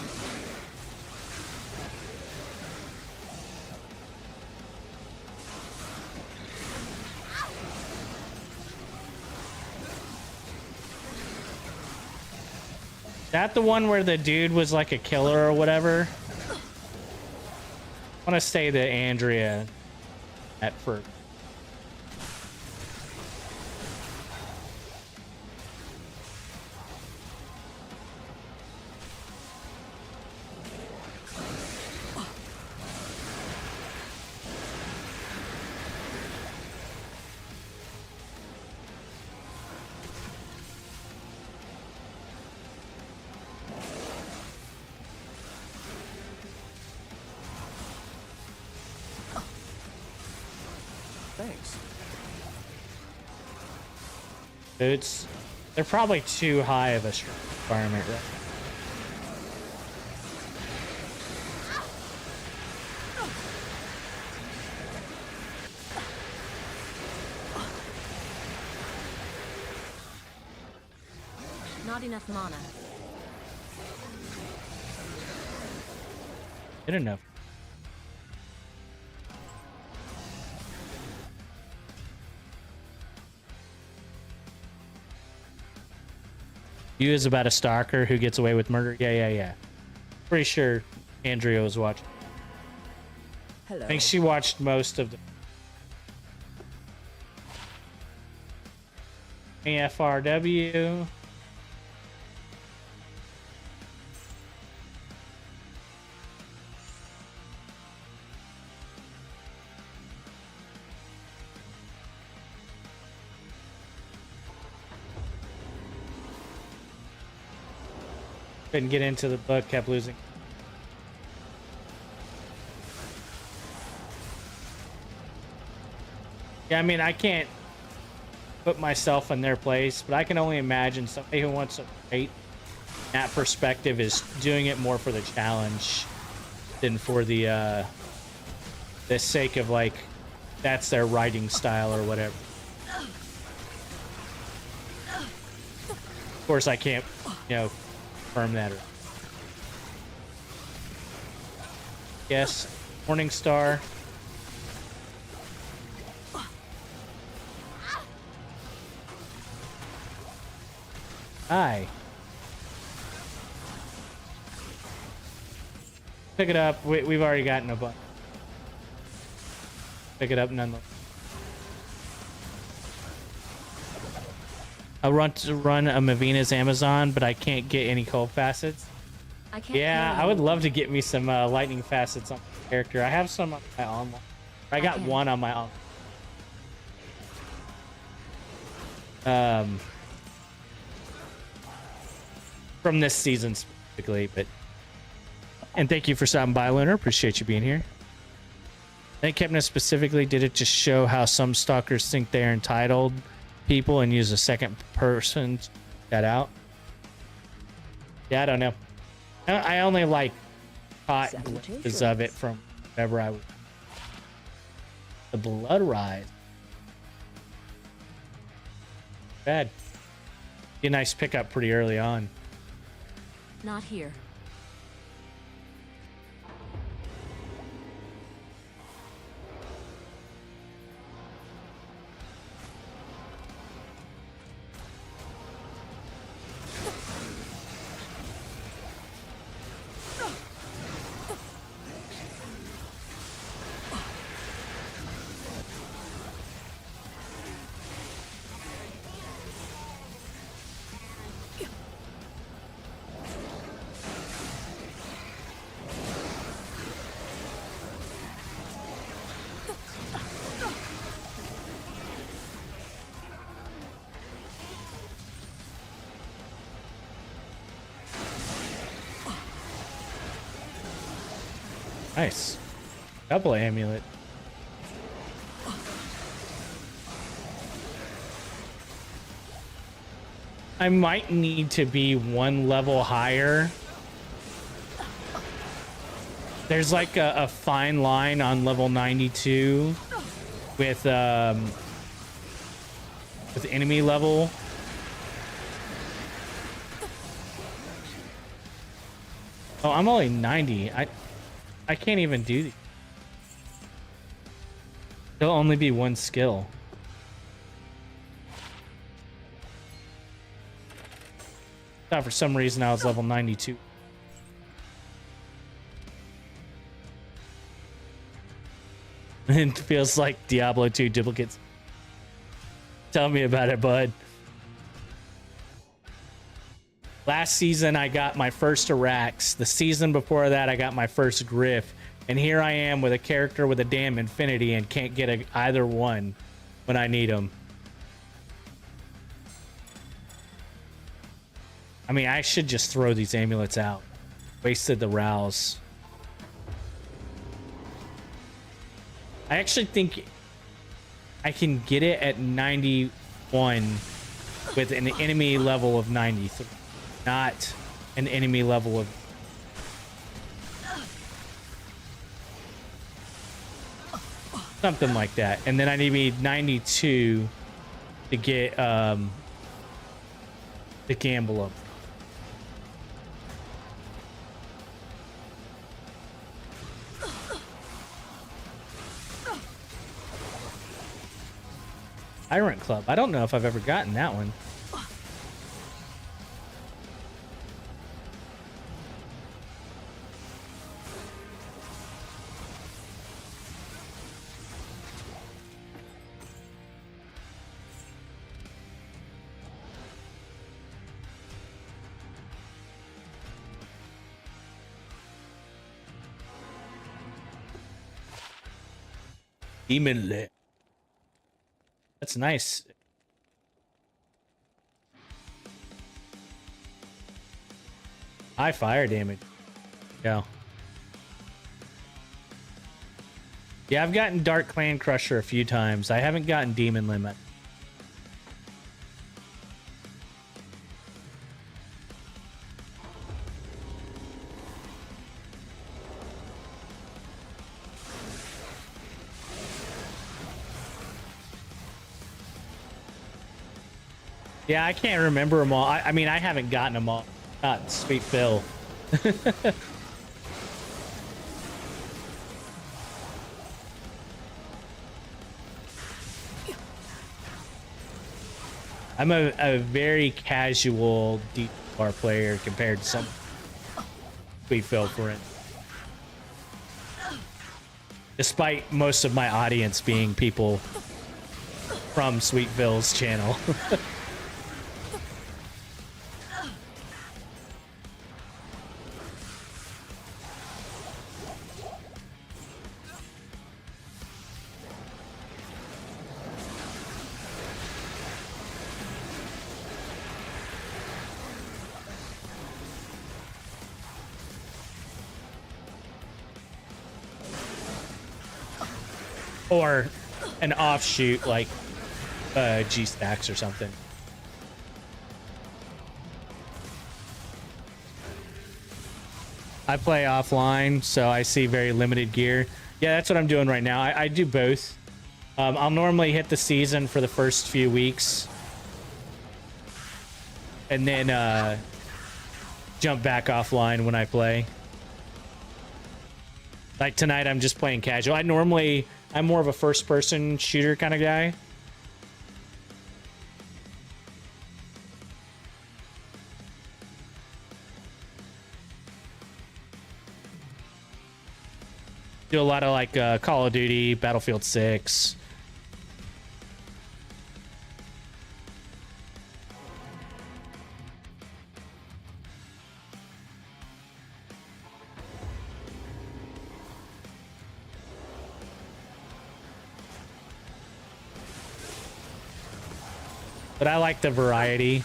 Speaker 1: Is that the one where the dude was like a killer or whatever? I want to say that Andrea at first.
Speaker 6: Thanks.
Speaker 1: They're probably too high of a strength requirement, right?
Speaker 4: Not enough mana.
Speaker 1: Good enough. You is about a stalker who gets away with murder. Yeah. Pretty sure Andrea was watching.
Speaker 6: Hello.
Speaker 1: I think she watched most of the AFRW. Couldn't get into the book, kept losing. Yeah, I mean, I can't put myself in their place, but I can only imagine somebody who wants to rate that perspective is doing it more for the challenge than for the sake of like that's their writing style or whatever. Of course, I can't, confirm that. Yes, Morningstar. Hi. Pick it up. We've already gotten a bunch. Pick it up nonetheless. I want to run a Mavina's Amazon, but I can't get any cold facets.
Speaker 4: I can't.
Speaker 1: Yeah,
Speaker 4: carry
Speaker 1: I would
Speaker 4: you.
Speaker 1: love to get me some lightning facets on my character. I have some on my online. I got
Speaker 4: Okay.
Speaker 1: one on my online. From this season specifically, but. And thank you for stopping by, Lunar. Appreciate you being here. I think Kepna specifically did it to show how some stalkers think they're entitled people and use a second person to that out. Yeah, I don't know. I only like caught glimpses of it from whenever I was. The blood rise. Bad. Be a nice pickup pretty early on.
Speaker 4: Not here.
Speaker 1: Nice. Couple of amulet. I might need to be one level higher. There's like a fine line on level 92 with enemy level. Oh, I'm only 90. I can't even do these. There'll only be one skill. Thought for some reason I was level 92. It feels like Diablo 2 duplicates. Tell me about it, bud. Last season, I got my first Arax. The season before that, I got my first Griff. And here I am with a character with a damn infinity and can't get either one when I need them. I mean, I should just throw these amulets out. Wasted the rouse. I actually think I can get it at 91 with an enemy level of 93, not an enemy level of... something like that. And then I need 92 to get the gamble up. Tyrant Club. I don't know if I've ever gotten that one. Demon lit. That's nice. High fire damage. Yeah. Yeah, I've gotten Dark Clan Crusher a few times. I haven't gotten Demon Limit. Yeah, I can't remember them all. I mean, I haven't gotten them all. Not Sweet Phil. I'm a very casual DR player compared to some Sweet Phil, for it. Despite most of my audience being people from Sweet Phil's channel. Or an offshoot like G-Stacks or something. I play offline, so I see very limited gear. Yeah, that's what I'm doing right now. I do both. I'll normally hit the season for the first few weeks. And then jump back offline when I play. Like tonight, I'm just playing casual. I'm more of a first-person shooter kind of guy. Do a lot of like Call of Duty, Battlefield 6. But I like the variety.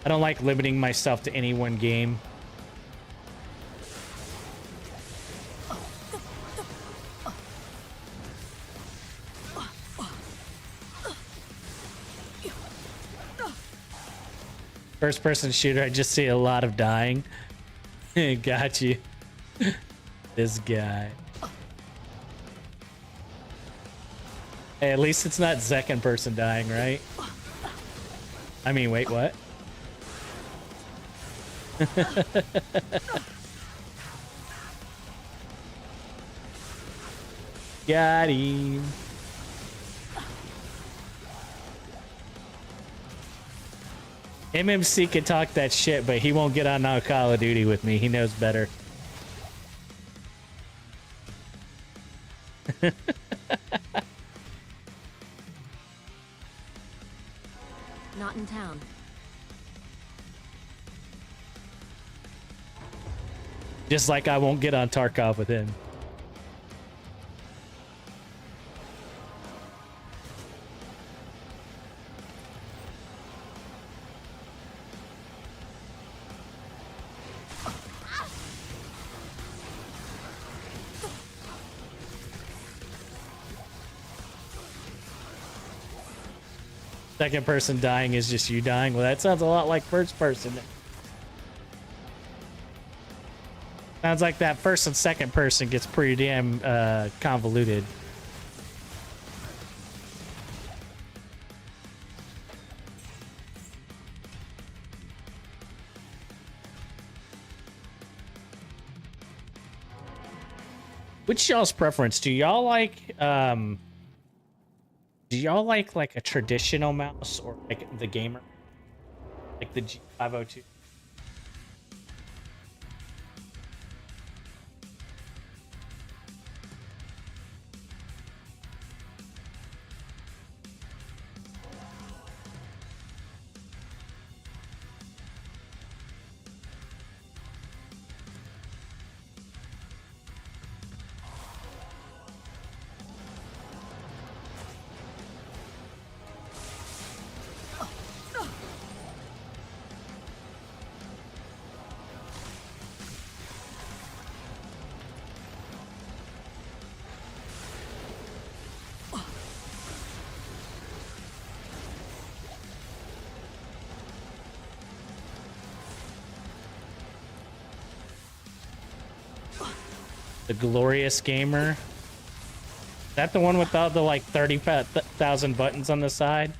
Speaker 1: I don't like limiting myself to any one game. First person shooter, I just see a lot of dying. Got you. This guy. Hey, at least it's not second person dying, right? I mean, wait, what? Got him. MMC can talk that shit, but he won't get on no Call of Duty with me. He knows better.
Speaker 4: Not in town.
Speaker 1: Just like I won't get on Tarkov with him. Second person dying is just you dying. Well, that sounds a lot like first person. Sounds like that first and second person gets pretty damn convoluted. Which y'all's preference? Do y'all like like a traditional mouse or like the gamer? Like the G502? The Glorious Gamer. Is that the one with all the like 30,000 buttons on the side?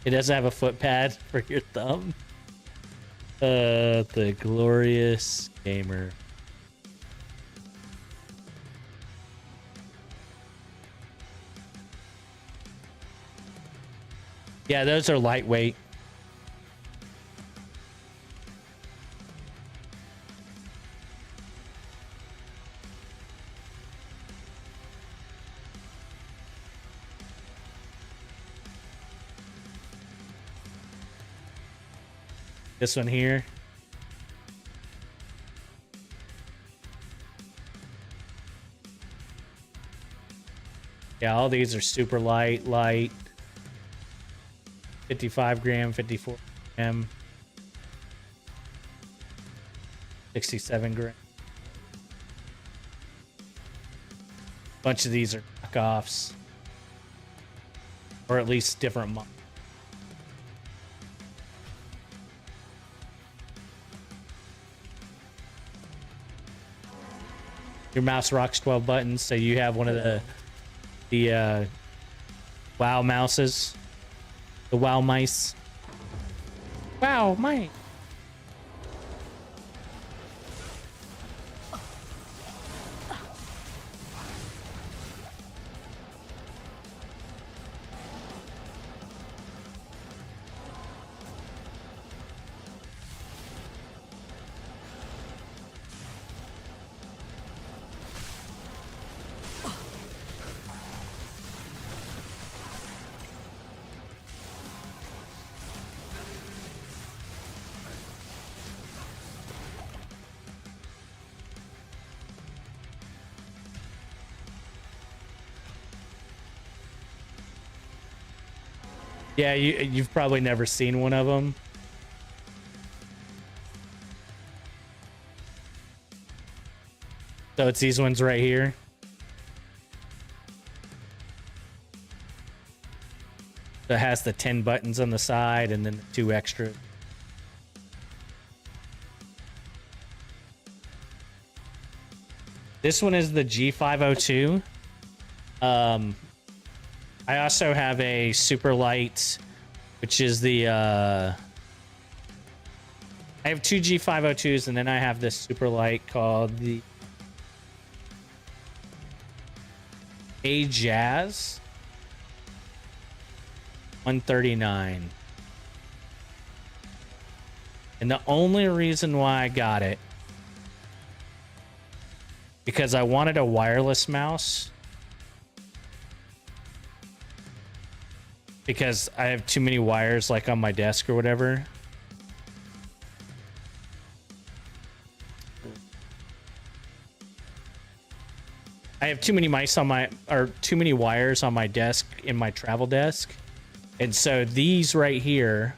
Speaker 1: It doesn't have a foot pad for your thumb. The Glorious Gamer. Yeah, those are lightweight. This one here. Yeah, all these are super light. 55 gram, 54 gram, 67 gram. Bunch of these are knockoffs, or at least different models. Your mouse rocks 12 buttons, so you have one of the WoW mouses, the WoW mice. WoW mice. Yeah, you've probably never seen one of them. So it's these ones right here. So it has the 10 buttons on the side and then the 2 extra. This one is the G502. I also have a super light, which is the I have 2 G502s, and then I have this super light called the A Jazz 139. And the only reason why I got it, because I wanted a wireless mouse, because I have too many wires like on my desk or whatever. I have too many mice on my, or too many wires on my desk in my travel desk. And so these right here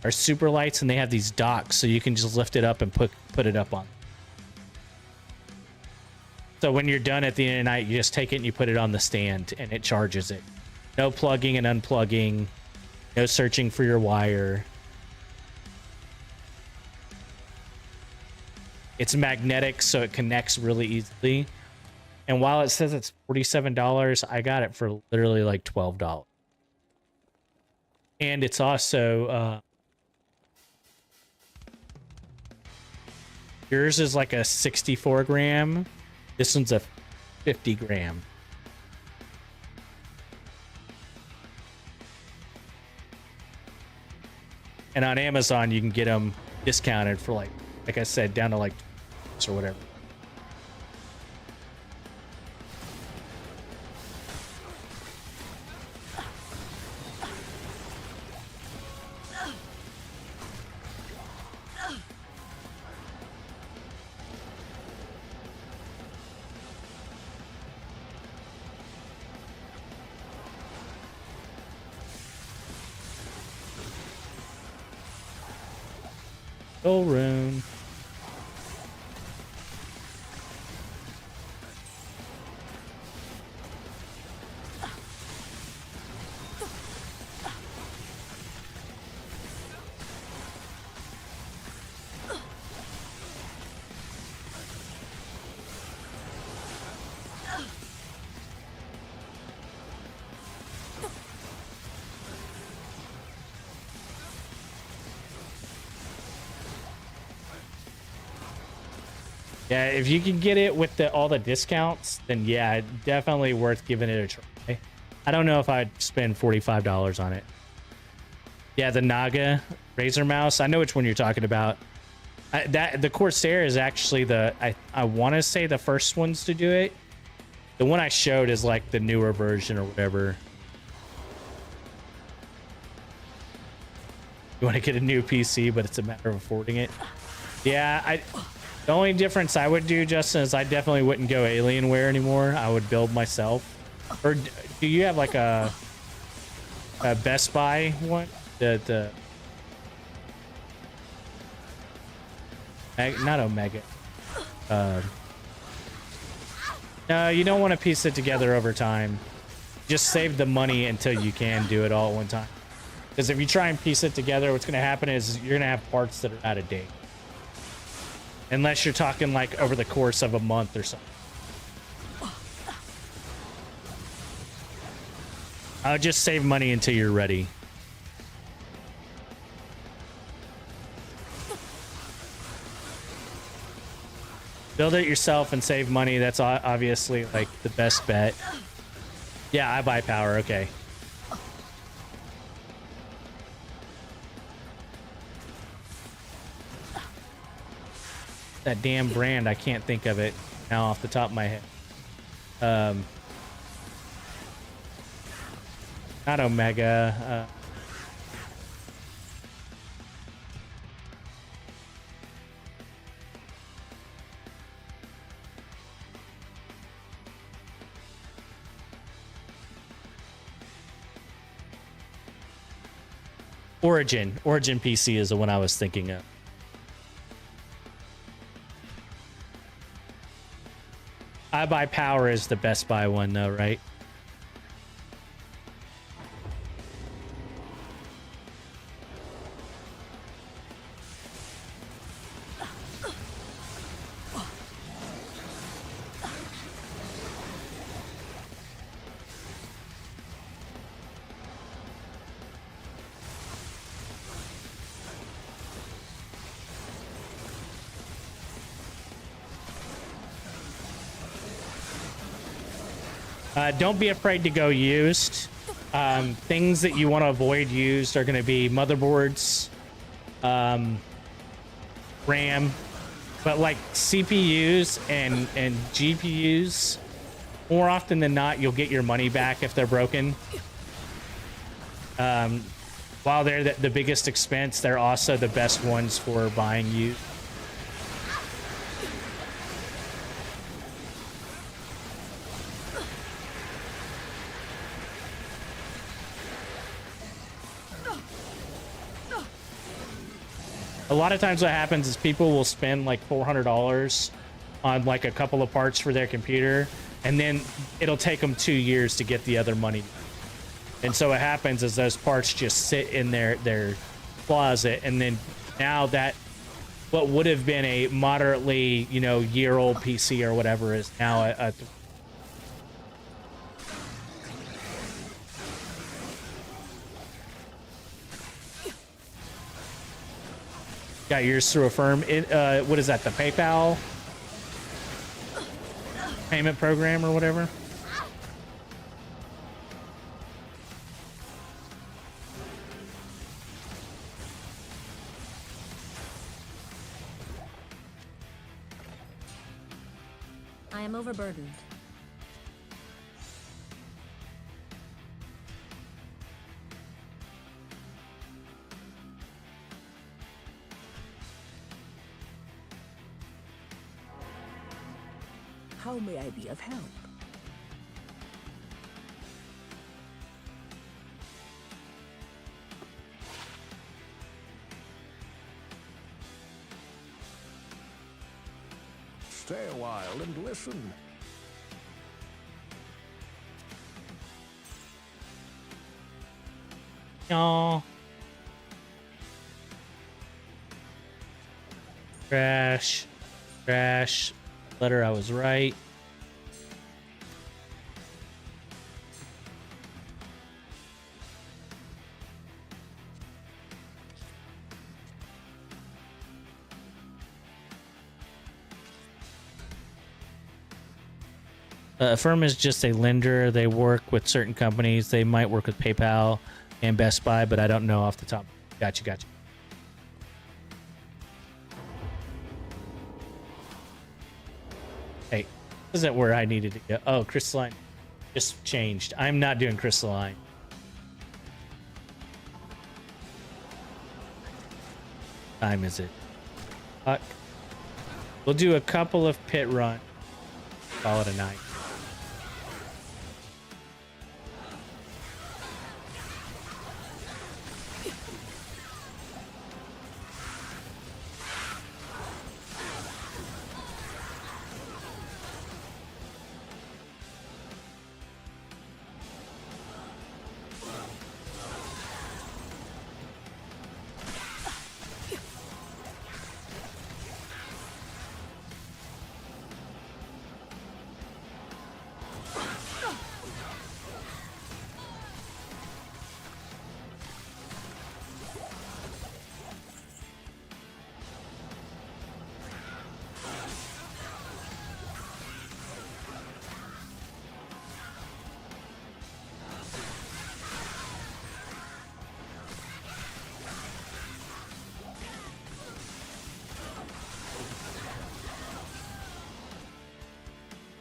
Speaker 1: are super lights, and they have these docks, so you can just lift it up and put it up on. So when you're done at the end of the night, you just take it and you put it on the stand and it charges it. No plugging and unplugging, no searching for your wire. It's magnetic, so it connects really easily. And while it says it's $47, I got it for literally like $12. And it's also yours is like a 64 gram. This one's a 50 gram. And on Amazon, you can get them discounted for like I said, down to like or whatever. Soul rune. Yeah, if you can get it with all the discounts, then yeah, definitely worth giving it a try. I don't know if I'd spend $45 on it. Yeah, the Naga Razer mouse. I know which one you're talking about. The Corsair is actually I want to say the first ones to do it. The one I showed is like the newer version or whatever. You want to get a new PC, but it's a matter of affording it. Yeah, the only difference I would do, Justin, is I definitely wouldn't go Alienware anymore. I would build myself. Or do you have like a Best Buy one? Not Omega. No, you don't want to piece it together over time. Just save the money until you can do it all at one time. Because if you try and piece it together, what's going to happen is you're going to have parts that are out of date. Unless you're talking like over the course of a month or something. I'll just save money until you're ready. Build it yourself and save money. That's obviously like the best bet. Yeah, I buy power. Okay. That damn brand, I can't think of it now off the top of my head. Not Omega. Origin PC is the one I was thinking of. I Buy Power is the Best Buy one though, right? Don't be afraid to go used. Things that you want to avoid used are going to be motherboards, RAM, but like CPUs and GPUs, more often than not, you'll get your money back if they're broken. While they're the biggest expense, they're also the best ones for buying used. A lot of times what happens is people will spend like $400 on like a couple of parts for their computer, and then it'll take them 2 years to get the other money. And so what happens is those parts just sit in their closet, and then now that what would have been a moderately, you know, year-old PC or whatever is now a got yours through a firm. What is that? The PayPal payment program or whatever?
Speaker 4: I am overburdened.
Speaker 6: How may I be of help? Stay a while and listen.
Speaker 1: No. Crash. Crash. Letter, I was right. A firm is just a lender. They work with certain companies. They might work with PayPal and Best Buy, but I don't know off the top. Gotcha, gotcha. Hey, this isn't where I needed to go. Oh, crystalline just changed. I'm not doing crystalline. Time is it? Fuck. We'll do a couple of pit run. Call it a night.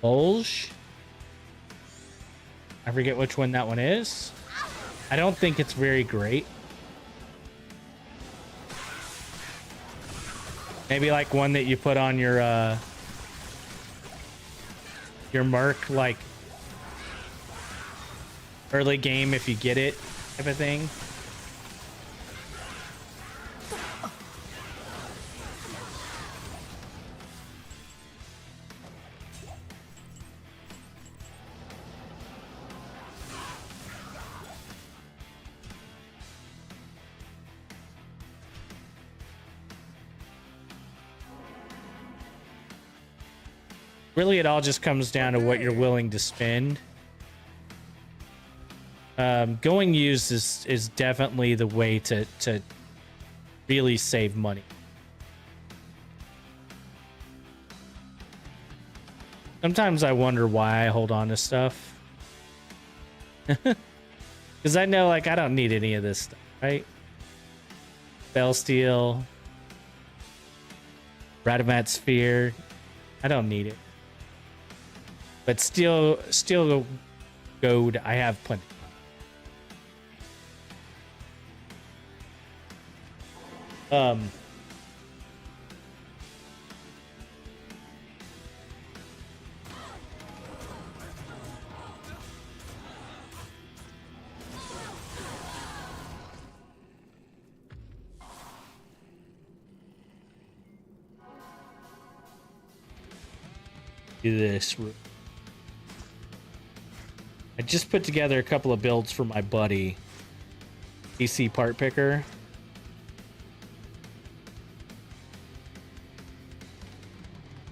Speaker 1: Bulge. I forget which one that one is. I don't think it's very great. Maybe like one that you put on your Merc, like early game if you get it type of thing. Really, it all just comes down to what you're willing to spend. Going used is definitely the way to really save money. Sometimes I wonder why I hold on to stuff. Because I know, like, I don't need any of this stuff, right? Spell Steel, Radamat Sphere. I don't need it. But Steel Gold, I have plenty. Do this. I just put together a couple of builds for my buddy, PC Part Picker.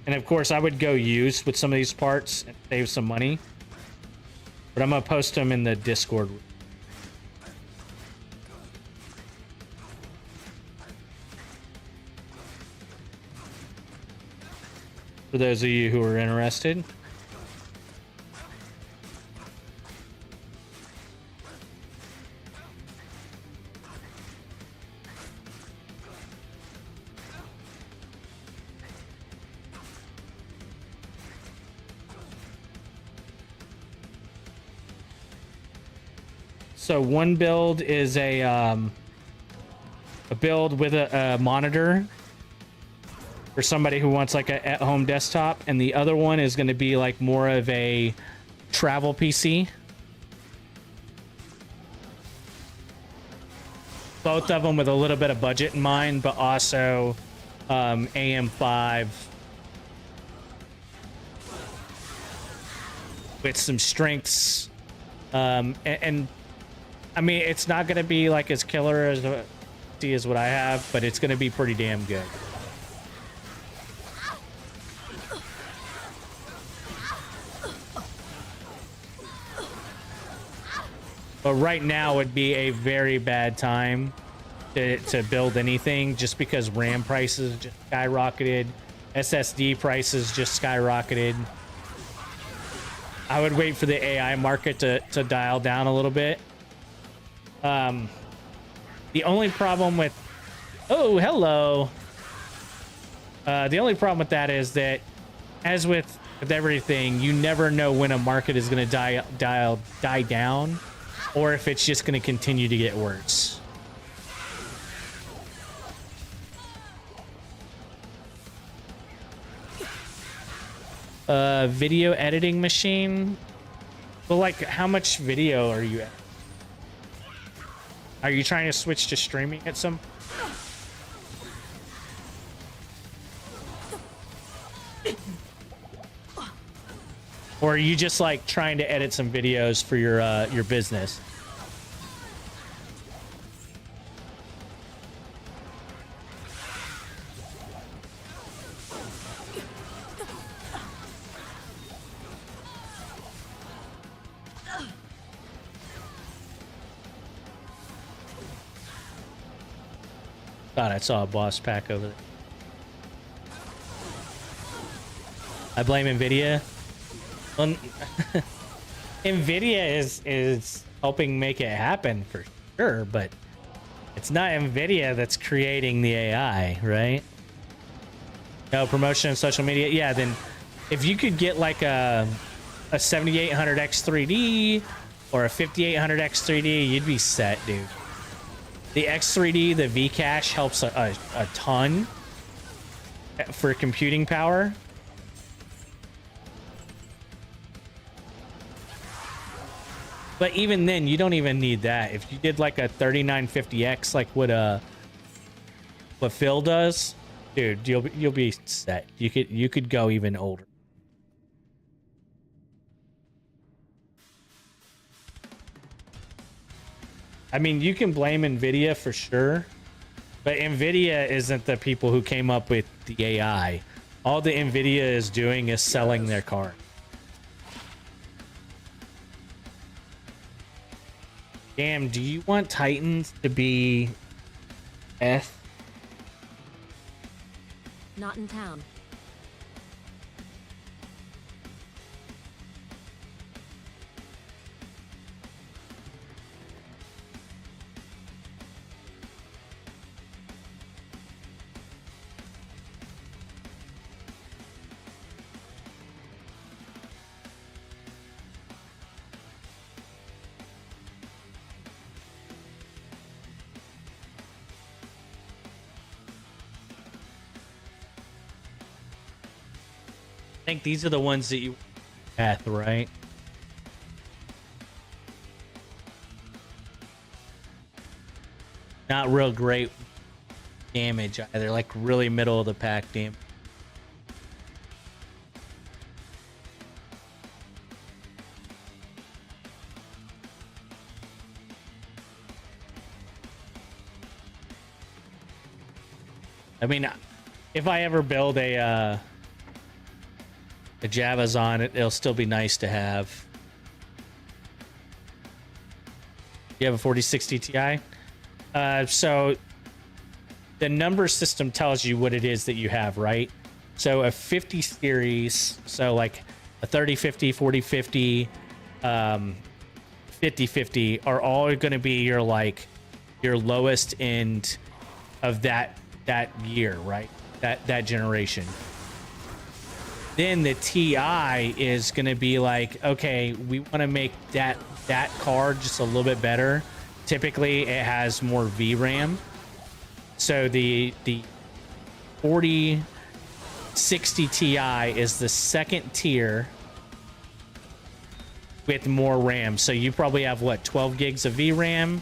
Speaker 1: And of course, I would go used with some of these parts and save some money. But I'm going to post them in the Discord. For those of you who are interested. So one build is a build with a monitor for somebody who wants like a at-home desktop, and the other one is going to be like more of a travel PC. Both of them with a little bit of budget in mind, but also AM5 with some strengths, and I mean, it's not going to be like as killer as what I have, but it's going to be pretty damn good. But right now would be a very bad time to build anything, just because RAM prices just skyrocketed, SSD prices just skyrocketed. I would wait for the AI market to dial down a little bit. The only problem with... Oh, hello. The only problem with that is that, as with everything, you never know when a market is going to die down, or if it's just going to continue to get worse. Video editing machine. Well, like, how much video are you at? Are you trying to switch to streaming at some? Or are you just like trying to edit some videos for your business? Thought I saw a boss pack over there. I blame Nvidia. Well, Nvidia is helping make it happen for sure, but it's not Nvidia that's creating the AI, right? No promotion on social media. Yeah, then if you could get like a 7800X 3D or a 5800X 3D, you'd be set, dude. The X3D, the V-Cache helps a ton for computing power. But even then, you don't even need that. If you did like a 3950X, like what what Phil does, dude, you'll be set. You could go even older. I mean, you can blame Nvidia for sure, but Nvidia isn't the people who came up with the AI. All the Nvidia is doing is selling their car. Damn, do you want Titans to be F?
Speaker 4: Not in town.
Speaker 1: I think these are the ones that you path, right? Not real great damage either, like really middle of the pack damage. I mean, if I ever build a Java's on it, it'll still be nice to have. You have a 4060 Ti? So the number system tells you what it is that you have, right? So a 50 series, so like a 3050, 4050, 5050 are all going to be your lowest end of that year, right? That generation. Then the TI is going to be like, okay, we want to make that card just a little bit better. Typically, it has more VRAM. So the 4060 Ti is the second tier with more RAM. So you probably have, what, 12 gigs of VRAM?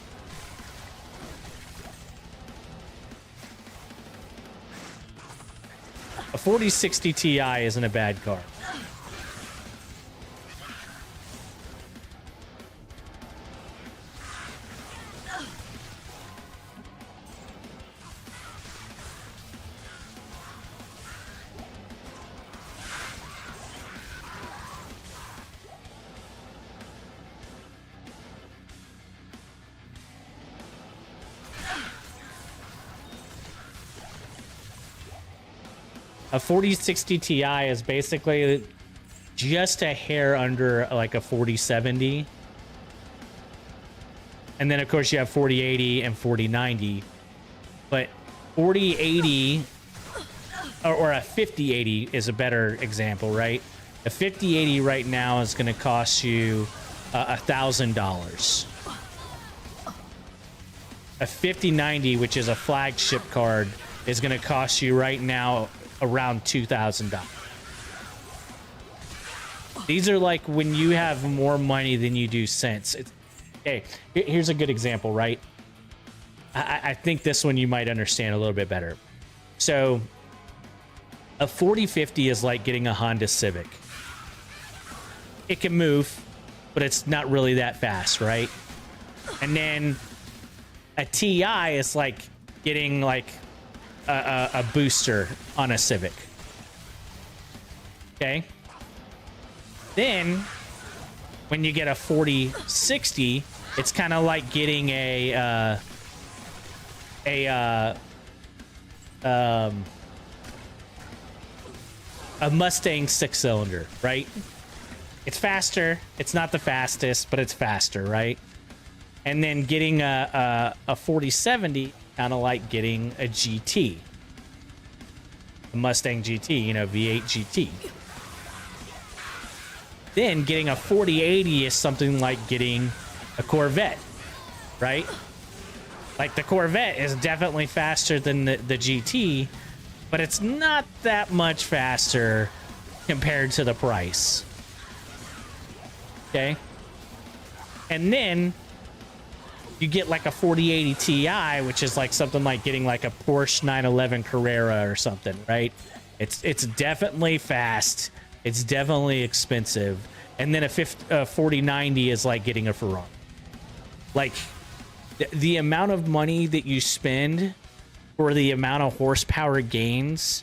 Speaker 1: A 4060 Ti isn't a bad card. A 4060 Ti is basically just a hair under like a 4070. And then of course you have 4080 and 4090. But 4080 or a 5080 is a better example, right? A 5080 right now is going to cost you $1,000. A 5090, which is a flagship card, is going to cost you right now around $2,000. These are like when you have more money than you do sense. Okay, here's a good example, right? I think this one you might understand a little bit better. So a 4050 is like getting a Honda Civic. It can move, but it's not really that fast, right? And then a TI is like getting like a booster on a Civic. Okay. Then when you get a 4060, it's kind of like getting a Mustang 6-cylinder, right? It's faster. It's not the fastest, but it's faster, right? And then getting a 4070, kind of like getting a GT, a Mustang GT, you know, V8 GT. Then getting a 4080 is something like getting a Corvette, right? Like the Corvette is definitely faster than the GT, but it's not that much faster compared to the price. Okay. And then you get like a 4080 Ti, which is like something like getting like a Porsche 911 Carrera or something, right? It's definitely fast. It's definitely expensive. And then a 4090 is like getting a Ferrari. Like the amount of money that you spend for the amount of horsepower gains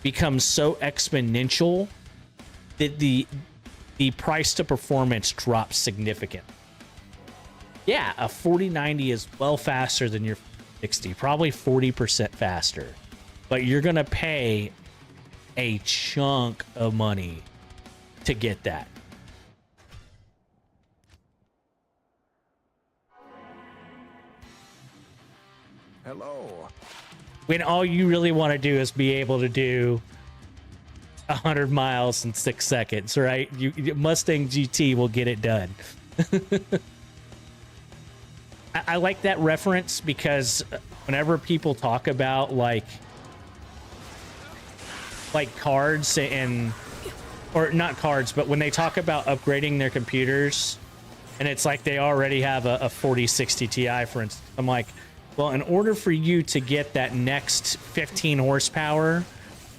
Speaker 1: becomes so exponential that the price to performance drops significantly. Yeah, a 4090 is well faster than your 60, probably 40% faster. But you're going to pay a chunk of money to get that.
Speaker 6: Hello.
Speaker 1: When all you really want to do is be able to do 100 miles in 6 seconds, right? Mustang GT will get it done. I like that reference because whenever people talk about like cards or not cards, but when they talk about upgrading their computers and it's like they already have a 4060 Ti, for instance, I'm like, well, in order for you to get that next 15 horsepower,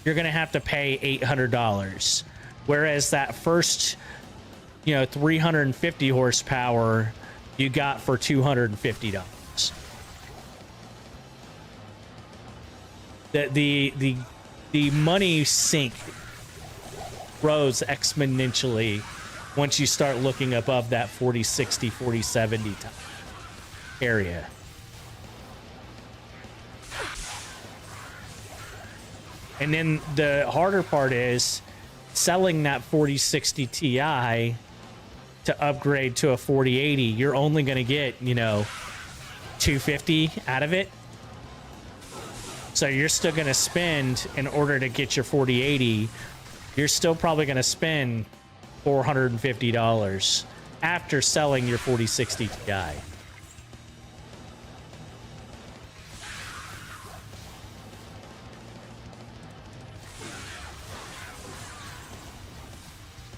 Speaker 1: you're going to have to pay $800. Whereas that first, 350 horsepower you got for $250. The money sink grows exponentially once you start looking above that 4060, 4070 area. And then the harder part is selling that 4060 Ti to upgrade to a 4080. You're only going to get, $250 out of it. So you're still going to spend, in order to get your 4080, you're still probably going to spend $450 after selling your 4060 Ti.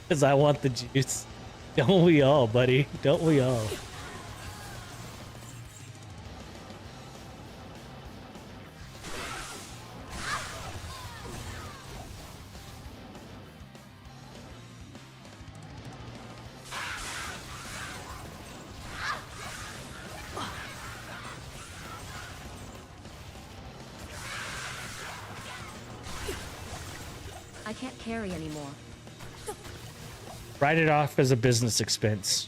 Speaker 1: Because I want the juice. Don't we all, buddy? Don't we all?
Speaker 4: I can't carry anymore.
Speaker 1: Write it off as a business expense.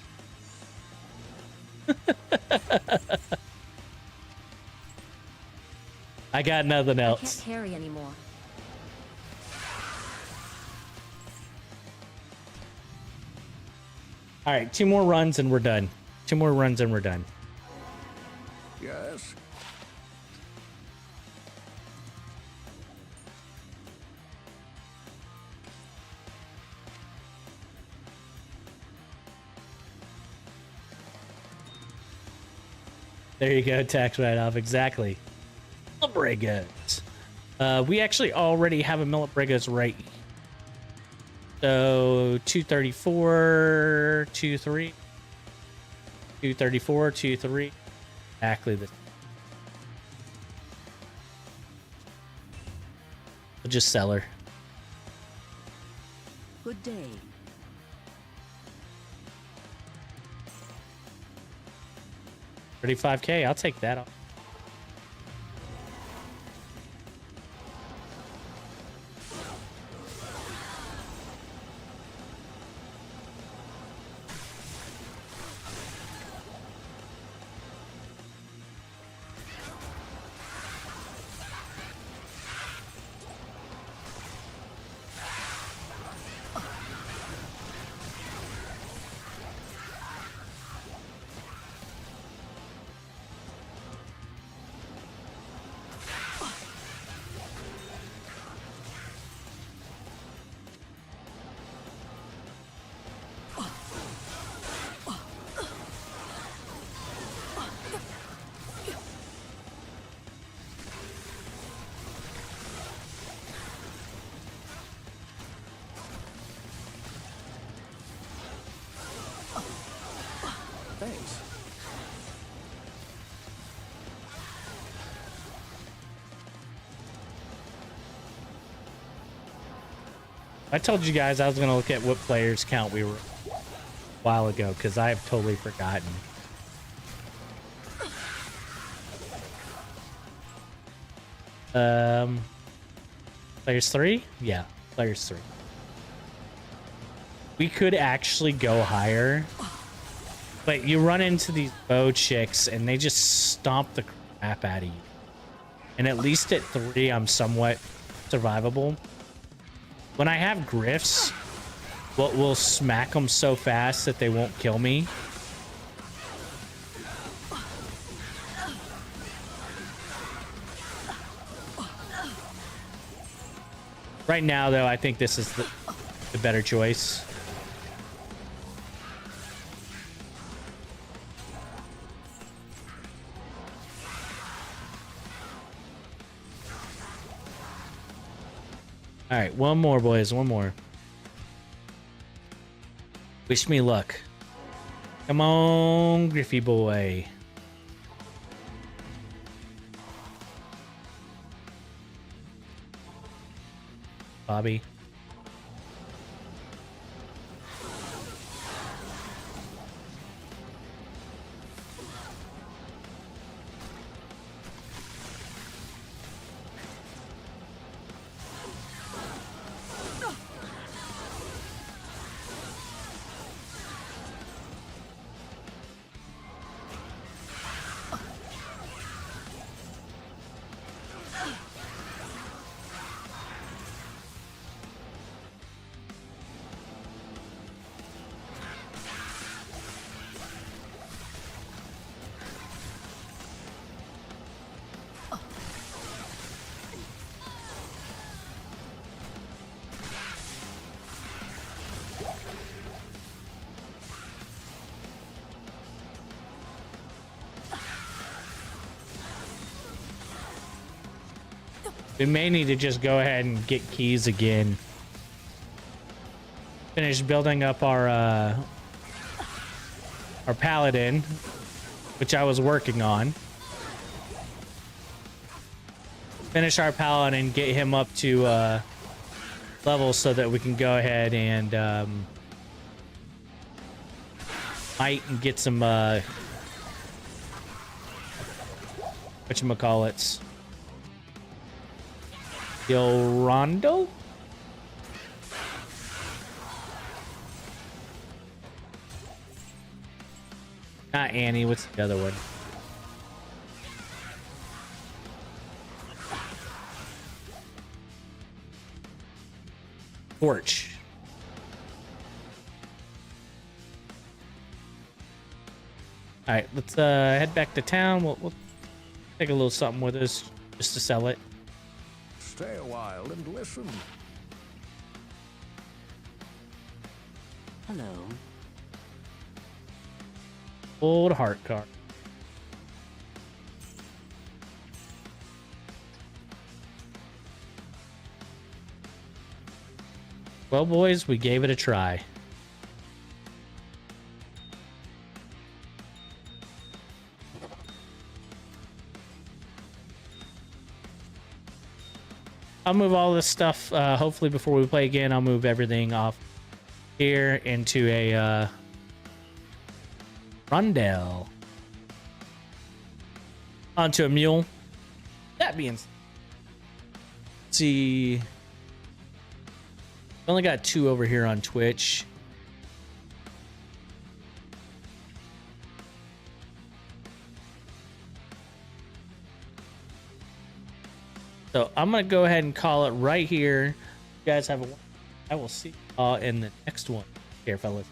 Speaker 1: I got nothing
Speaker 4: I
Speaker 1: else.
Speaker 4: can't carry anymore.
Speaker 1: All right, 2 more runs and we're done. 2 more runs and we're done.
Speaker 6: Yes.
Speaker 1: There you go, tax write-off, exactly. Millibrigas. We actually already have a Millibrigas right. So 234, 23, 234, 23. Exactly the. We'll just sell her.
Speaker 6: Good day.
Speaker 1: 35K, I'll take that off. I told you guys I was gonna look at what players count we were a while ago because I have totally forgotten. Players 3? Yeah, players 3. We could actually go higher, but you run into these bow chicks and they just stomp the crap out of you. And at least at 3, I'm somewhat survivable. When I have griffs, we'll smack them so fast that they won't kill me. Right now, though, I think this is the better choice. All right, one more, boys. One more. Wish me luck. Come on, Griffy boy. Bobby. We may need to just go ahead and get keys again. Finish building up our paladin, which I was working on. Finish our paladin, get him up to level so that we can go ahead and might get some whatchamacallits. Yo, Rondo? Not Annie, what's the other one? Torch. Alright, let's head back to town. We'll take a little something with us just to sell it.
Speaker 6: Stay a while and listen.
Speaker 4: Hello.
Speaker 1: Old heart card. Well, boys, we gave it a try. I'll move all this stuff, hopefully before we play again, I'll move everything off here into a rundell. Onto a mule. That being... Let's see... Only got 2 over here on Twitch. So I'm gonna go ahead and call it right here. You guys have a... I will see you all in the next one. Here, fellas.